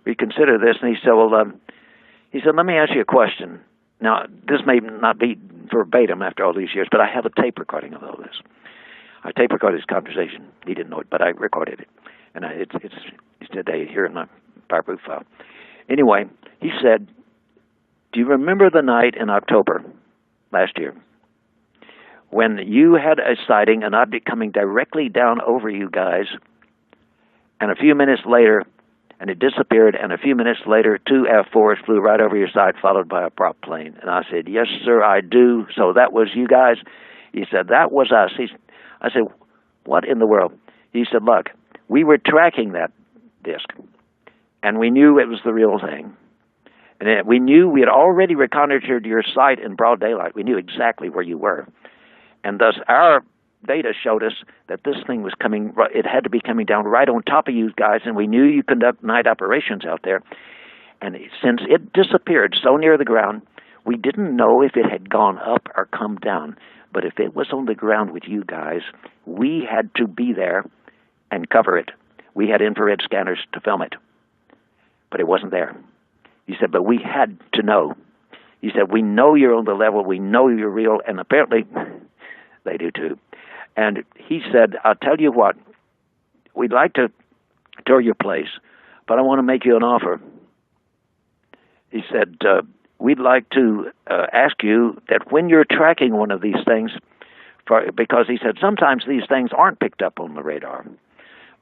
we consider this. And he said, well, let me ask you a question. Now, this may not be verbatim after all these years, but I have a tape recording of all this. I tape recorded his conversation. He didn't know it, but I recorded it. And it's today here in my fireproof file. Anyway, he said, do you remember the night in October last year when you had a sighting, an object coming directly down over you guys, and a few minutes later, and it disappeared, and a few minutes later, 2 F-4s flew right over your side, followed by a prop plane? And I said, yes, sir, I do. So that was you guys? He said, that was us. I said, what in the world? He said, look, we were tracking that disc, and we knew it was the real thing. And we knew we had already reconnoitered your site in broad daylight. We knew exactly where you were. And thus our data showed us that this thing was coming, it had to be coming down right on top of you guys, and we knew you conduct night operations out there. And since it disappeared so near the ground, we didn't know if it had gone up or come down. But if it was on the ground with you guys, we had to be there and cover it. We had infrared scanners to film it. But it wasn't there. He said, but we had to know. He said, we know you're on the level, we know you're real, and apparently they do too. And he said, I'll tell you what, we'd like to tour your place, but I want to make you an offer. He said, we'd like to ask you that when you're tracking one of these things, because he said sometimes these things aren't picked up on the radar,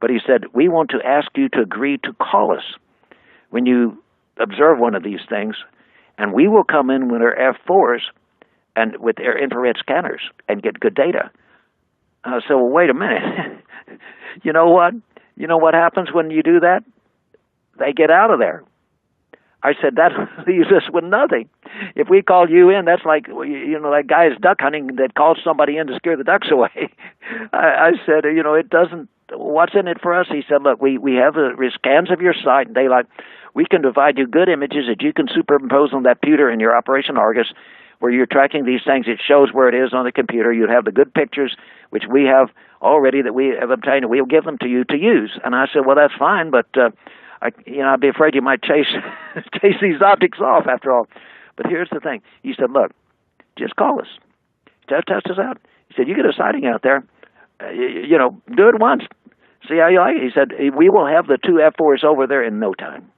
but he said, we want to ask you to agree to call us when you observe one of these things, and we will come in with our F-4s and with their infrared scanners and get good data. So, well, wait a minute. You know what? You know what happens when you do that? They get out of there. I said, that leaves us with nothing. If we call you in, that's like, that guy's duck hunting that calls somebody in to scare the ducks away. I said, it doesn't, what's in it for us? He said, look, we have the scans of your site and daylight. We can provide you good images that you can superimpose on that computer in your Operation Argus, where you're tracking these things. It shows where it is on the computer. You have the good pictures, which we have already that we have obtained, and we'll give them to you to use. And I said, well, that's fine, but I'd be afraid you might chase these objects off after all. But here's the thing. He said, look, just call us. Test us out. He said, you get a sighting out there, do it once. See how you like it. He said, we will have the 2 F-4s over there in no time.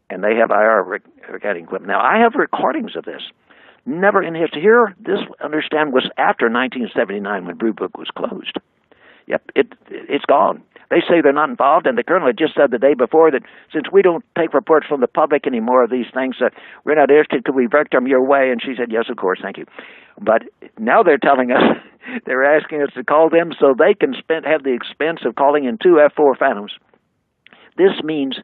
And they have IR recording equipment. Now, I have recordings of this. Never in history. Here, this, understand, was after 1979 when Blue Book was closed. Yep, it's gone. They say they're not involved, and the colonel had just said the day before that since we don't take reports from the public anymore of these things, we're not interested. Could we direct them your way? And she said, yes, of course, thank you. But now they're telling us, they're asking us to call them so they can have the expense of calling in 2 F-4 Phantoms. This means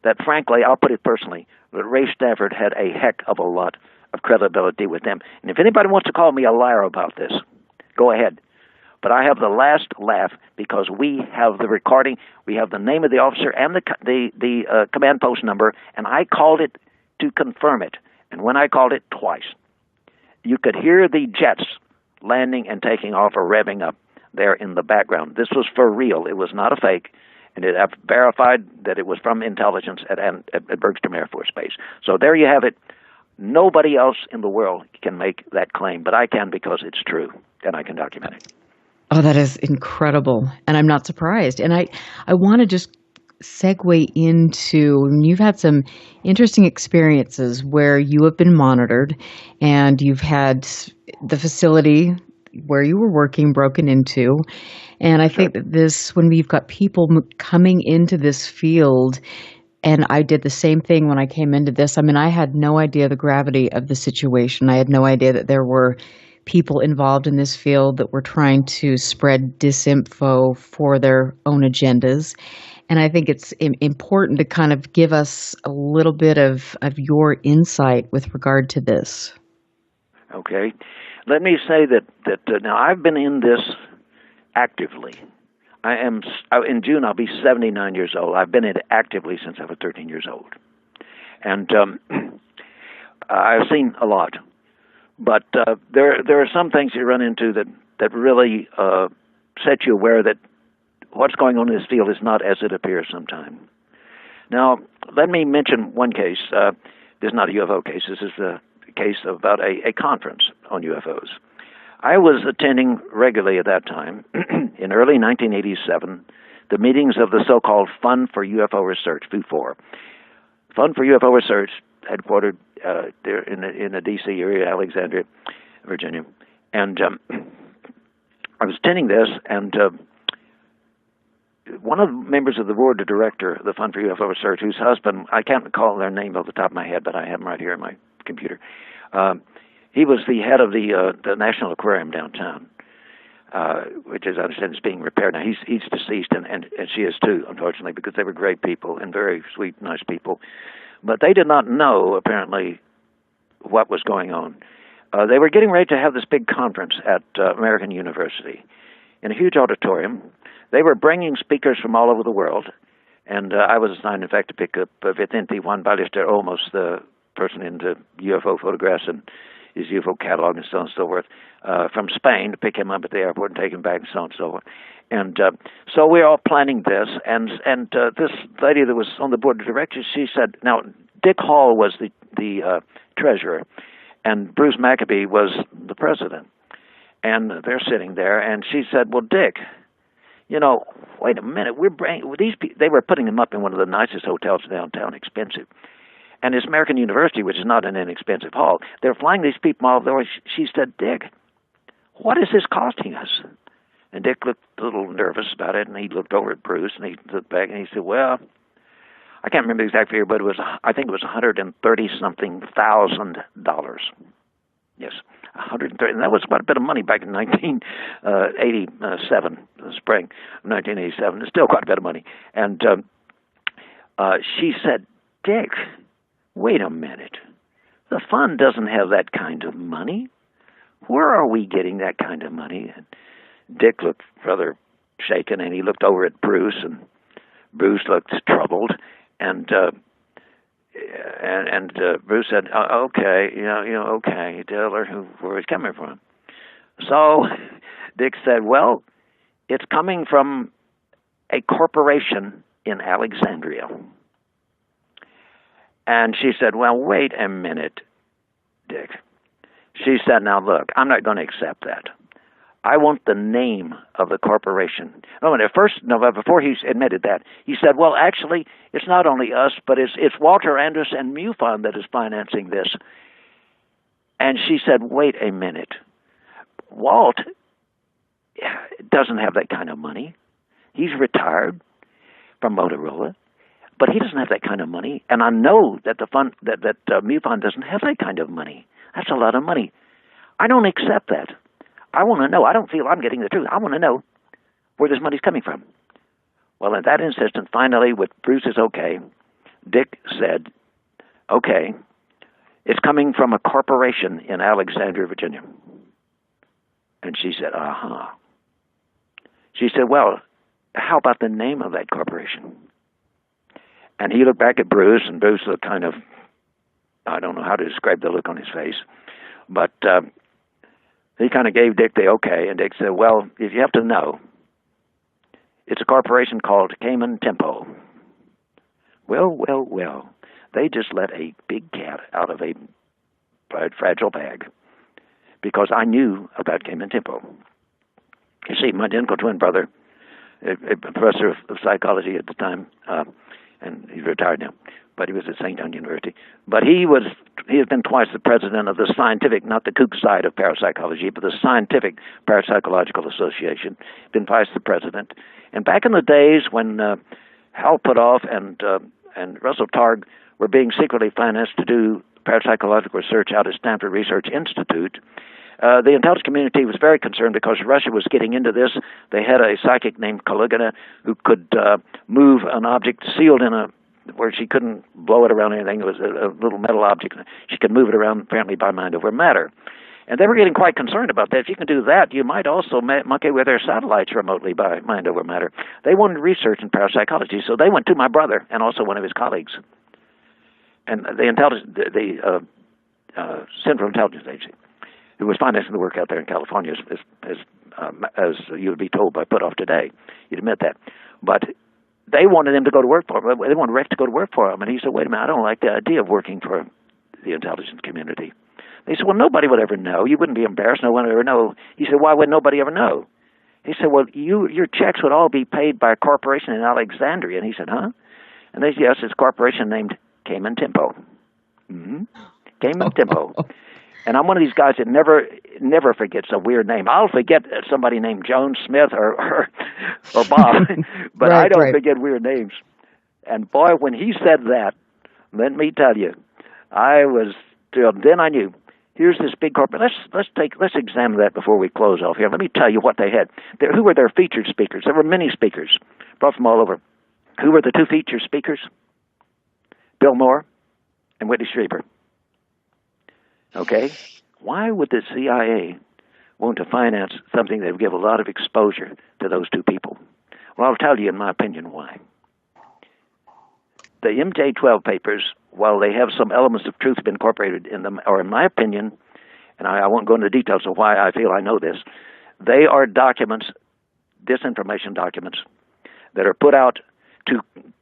that, frankly, I'll put it personally, that Ray Stanford had a heck of a lot of credibility with them. And if anybody wants to call me a liar about this, go ahead. But I have the last laugh because we have the recording, we have the name of the officer and the command post number, and I called it to confirm it. And when I called it twice, you could hear the jets landing and taking off or revving up there in the background. This was for real. It was not a fake. And it verified that it was from intelligence at Bergstrom Air Force Base. So there you have it. Nobody else in the world can make that claim, but I can because it's true, and I can document it. Oh, that is incredible, and I'm not surprised. And I want to just segue into, you've had some interesting experiences where you have been monitored, and you've had the facility where you were working broken into. And I think that this, when we've got people coming into this field, and I did the same thing when I came into this. I mean, I had no idea the gravity of the situation. I had no idea that there were people involved in this field that were trying to spread disinfo for their own agendas. And I think it's important to kind of give us a little bit of your insight with regard to this. Okay. Let me say that now I've been in this actively. In June, I'll be 79 years old. I've been in it actively since I was 13 years old. And I've seen a lot. But there are some things you run into that really set you aware that what's going on in this field is not as it appears sometimes. Now, let me mention one case. This is not a UFO case. This is a case about a conference on UFOs. I was attending regularly at that time, in early 1987, the meetings of the so-called Fund for UFO Research, FU4. Fund for UFO Research, headquartered there in the D.C. area, Alexandria, Virginia. And I was attending this, and one of the members of the board of director of the Fund for UFO Research, whose husband, I can't recall their name off the top of my head, but I have them right here in my computer. He was the head of the National Aquarium downtown, which, as I understand, is being repaired now. He's deceased, and she is too, unfortunately, because they were great people and very sweet, nice people. But they did not know, apparently, what was going on. They were getting ready to have this big conference at American University in a huge auditorium. They were bringing speakers from all over the world, and I was assigned, in fact, to pick up Vicente Juan Ballester Olmos, the person into UFO photographs and his UFO catalog and so on and so forth, from Spain, to pick him up at the airport and take him back and so on and so forth. And so we're all planning this, and this lady that was on the board of directors, she said, now, Dick Hall was the treasurer, and Bruce Maccabee was the president. And they're sitting there, and she said, well, Dick, wait a minute, they were putting them up in one of the nicest hotels downtown, expensive. And it's American University, which is not an inexpensive hall. They're flying these people all over. She said, Dick, what is this costing us? And Dick looked a little nervous about it, and he looked over at Bruce, and he looked back, and he said, well, I can't remember the exact figure, but I think it was $130-something thousand. Yes, 130. And that was quite a bit of money back in 1987, the spring of 1987. It's still quite a bit of money. And she said, Dick, wait a minute. The fund doesn't have that kind of money. Where are we getting that kind of money? And Dick looked rather shaken, and he looked over at Bruce, and Bruce looked troubled, and Bruce said, "Okay, okay, tell her where it's coming from." So Dick said, "Well, it's coming from a corporation in Alexandria." And she said, "Well, wait a minute, Dick." She said, "Now look, I'm not going to accept that. I want the name of the corporation." No, and at first, before he admitted that, he said, "Well, actually, it's not only us, but it's Walter Andrus and MUFON that is financing this." And she said, "Wait a minute. Walt doesn't have that kind of money. He's retired from Motorola, but he doesn't have that kind of money. And I know that the fund that MUFON doesn't have that kind of money. That's a lot of money. I don't accept that. I want to know. I don't feel I'm getting the truth. I want to know where this money's coming from." Well, in that instant, finally, with Bruce's okay, Dick said, "Okay, it's coming from a corporation in Alexandria, Virginia." And she said, "Uh-huh." She said, "Well, how about the name of that corporation?" And he looked back at Bruce, and Bruce looked kind of, I don't know how to describe the look on his face, but he kind of gave Dick the okay, and Dick said, "Well, if you have to know, it's a corporation called Cayman Tempo." Well, they just let a big cat out of a fragile bag, because I knew about Cayman Tempo. You see, my identical twin brother, a professor of psychology at the time, and he's retired now, but he was at St. John University. But he has been twice the president of the scientific, not the kook side of parapsychology, but the Scientific Parapsychological Association. Been twice the president. And back in the days when Hal Puthoff and Russell Targ were being secretly financed to do parapsychological research out at Stanford Research Institute, the intelligence community was very concerned because Russia was getting into this. They had a psychic named Caligula who could move an object sealed in where she couldn't blow it around anything. It was a little metal object. She could move it around apparently by mind over matter. And they were getting quite concerned about that. If you can do that, you might also monkey with their satellites remotely by mind over matter. They wanted research in parapsychology, so they went to my brother and also one of his colleagues. And the Central Intelligence Agency, who was financing the work out there in California, as you would be told by Puthoff today. You'd admit that. But they wanted him to go to work for him. They wanted Rex to go to work for him. And he said, "Wait a minute, I don't like the idea of working for the intelligence community." They said, "Well, nobody would ever know. You wouldn't be embarrassed. No one would ever know." He said, "Why would nobody ever know?" He said, "Well, your checks would all be paid by a corporation in Alexandria." And he said, "Huh?" And they said, "Yes, it's a corporation named Cayman Tempo." Mm-hmm. Cayman Tempo. And I'm one of these guys that never forgets a weird name. I'll forget somebody named Jones Smith or Bob, but I don't forget weird names. And boy, when he said that, let me tell you, I was thrilled. Then I knew, here's this big corporate. Let's examine that before we close off here. Let me tell you what they had. Who were their featured speakers? There were many speakers brought from all over. Who were the two featured speakers? Bill Moore and Whitley Strieber. Okay, why would the CIA want to finance something that would give a lot of exposure to those two people? Well, I'll tell you, in my opinion, why. The MJ-12 papers, while they have some elements of truth incorporated in them, are, in my opinion, and I won't go into details of why I feel I know this, they are documents, disinformation documents, that are put out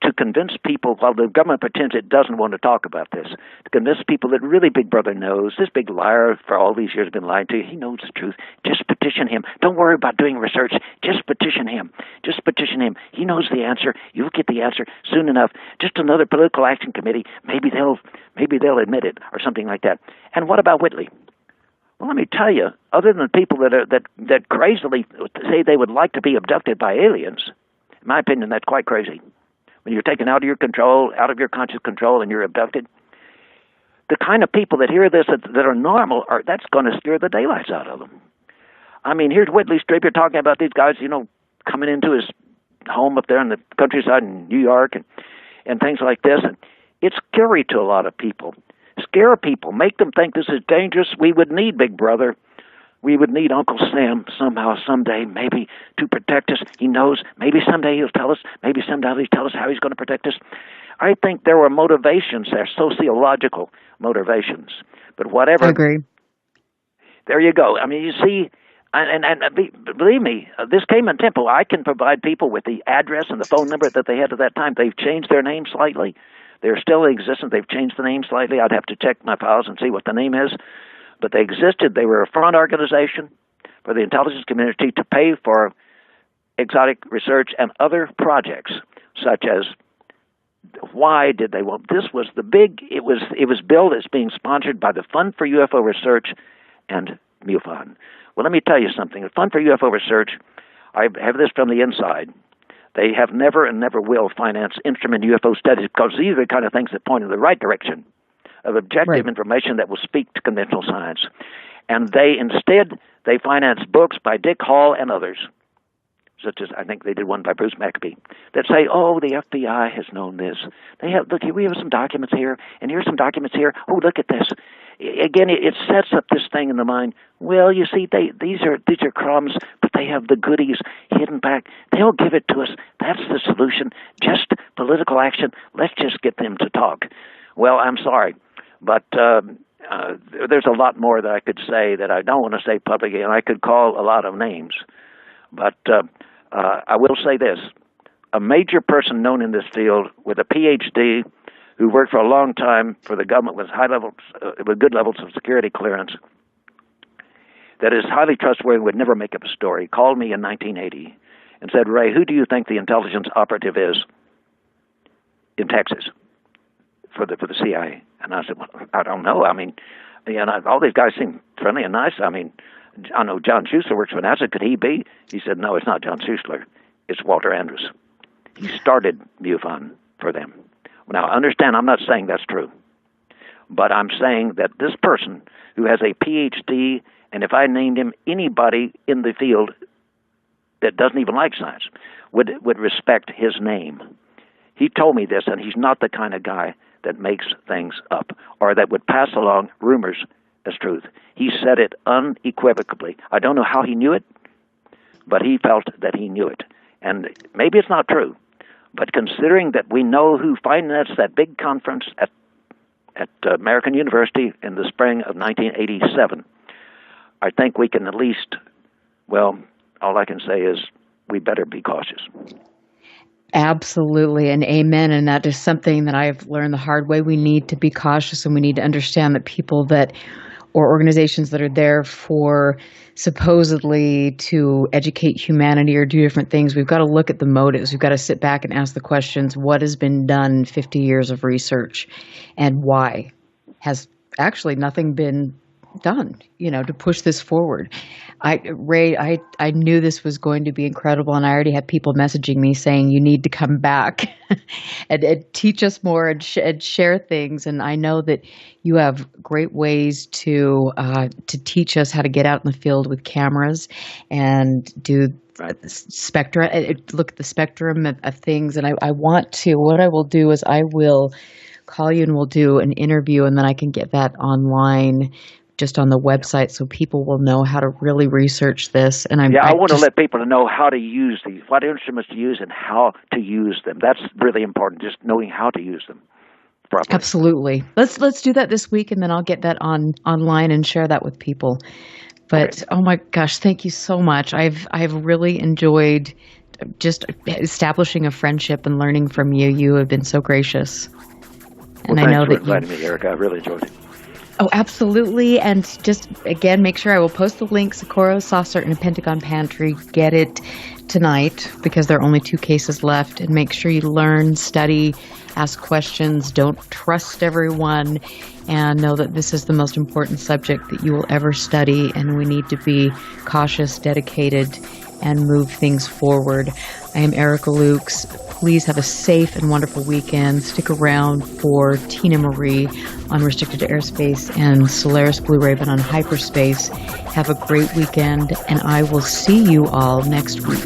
to convince people, while the government pretends it doesn't want to talk about this, to convince people that really Big Brother knows. This big liar for all these years has been lying to you. He knows the truth. Just petition him. Don't worry about doing research. Just petition him. Just petition him. He knows the answer. You'll get the answer soon enough. Just another political action committee. Maybe they'll admit it or something like that. And what about Whitley? Well, let me tell you, other than people that crazily say they would like to be abducted by aliens, in my opinion, that's quite crazy. When you're taken out of your control, out of your conscious control, and you're abducted, the kind of people that hear this that are normal, that's going to scare the daylights out of them. I mean, here's Whitley Strieber talking about these guys, coming into his home up there in the countryside in New York and things like this. And It's scary to a lot of people. Scare people. Make them think this is dangerous. We would need Big Brother. We would need Uncle Sam somehow, someday, maybe to protect us. He knows. Maybe someday he'll tell us. Maybe someday he'll tell us how he's going to protect us. I think there were motivations there, sociological motivations. But whatever. I agree. There you go. I mean, you see, and believe me, this came in tempo. I can provide people with the address and the phone number that they had at that time. They've changed their name slightly. They're still in existence. They've changed the name slightly. I'd have to check my files and see what the name is. But they existed. They were a front organization for the intelligence community to pay for exotic research and other projects, such as why did they want this was the big it was billed as being sponsored by the Fund for UFO Research and MUFON. Well, let me tell you something. The Fund for UFO Research, I have this from the inside. They have never and never will finance instrument UFO studies because these are the kind of things that point in the right direction of objective information that will speak to conventional science. And they finance books by Dick Hall and others, such as I think they did one by Bruce McAfee, that say, oh, the FBI has known this. We have some documents here, and here's some documents here. Oh, look at this. Again, it sets up this thing in the mind. Well, you see, these are crumbs, but they have the goodies hidden back. They'll give it to us. That's the solution. Just political action. Let's just get them to talk. Well, I'm sorry, but there's a lot more that I could say that I don't want to say publicly, and I could call a lot of names. But I will say this. A major person known in this field with a PhD who worked for a long time for the government with with good levels of security clearance, that is highly trustworthy, would never make up a story, called me in 1980 and said, Ray, who do you think the intelligence operative is in Texas for the CIA? And I said, well, I don't know. I mean, all these guys seem friendly and nice. I mean, I know John Schuessler works for NASA. Could he be? He said, no, it's not John Schuessler. It's Walter Andrus. He started MUFON for them. Now, understand, I'm not saying that's true. But I'm saying that this person who has a PhD, and if I named him anybody in the field that doesn't even like science, would respect his name. He told me this, and he's not the kind of guy that makes things up or that would pass along rumors as truth. He said it unequivocally. I don't know how he knew it, but he felt that he knew it. And maybe it's not true, but considering that we know who financed that big conference at American University in the spring of 1987, I think we can at least, well, all I can say is we better be cautious. Absolutely, and amen. And that is something that I've learned the hard way. We need to be cautious, and we need to understand that people or organizations that are there for supposedly to educate humanity or do different things, we've got to look at the motives. We've got to sit back and ask the questions, what has been done 50 years of research and why? Has actually nothing been done, to push this forward. Ray, I knew this was going to be incredible, and I already had people messaging me saying you need to come back and teach us more and share things. And I know that you have great ways to teach us how to get out in the field with cameras and do spectra, look at the spectrum of things. And what I will do is I will call you and we'll do an interview, and then I can get that online just on the website so people will know how to really research this. And I want to let people know how to use these, what instruments to use and how to use them. That's really important, just knowing how to use them properly. Absolutely. Let's do that this week, and then I'll get that online and share that with people. But Oh my gosh, thank you so much. I've really enjoyed just establishing a friendship and learning from you. You have been so gracious. And I know that inviting me, Erica. I really enjoyed it. Oh, absolutely. And just, again, make sure I will post the link, Socorro, Soft Start, and a Pentagon Pantry. Get it tonight because there are only 2 cases left. And make sure you learn, study, ask questions. Don't trust everyone. And know that this is the most important subject that you will ever study. And we need to be cautious, dedicated, and move things forward. I am Erica Lukes. Please have a safe and wonderful weekend. Stick around for Tina Marie on Restricted Airspace and Solaris Blue Raven on Hyperspace. Have a great weekend, and I will see you all next week.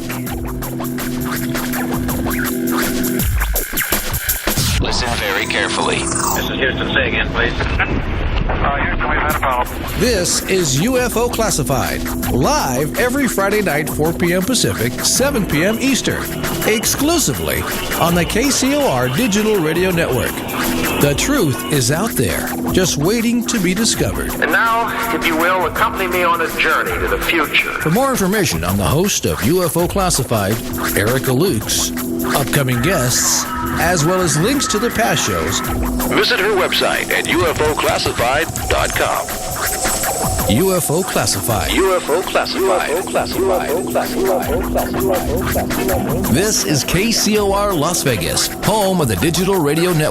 Listen very very carefully. This is Houston. Say again, please. Houston, we've had a problem. This is UFO Classified, live every Friday night, 4 p.m. Pacific, 7 p.m. Eastern, exclusively on the KCOR Digital Radio Network. The truth is out there, just waiting to be discovered. And now, if you will, accompany me on a journey to the future. For more information on the host of UFO Classified, Erica Lukes, upcoming guests, as well as links to the past shows, visit her website at UFOclassified.com. UFO Classified. UFO Classified. This is KCOR Las Vegas, home of the Digital Radio Network.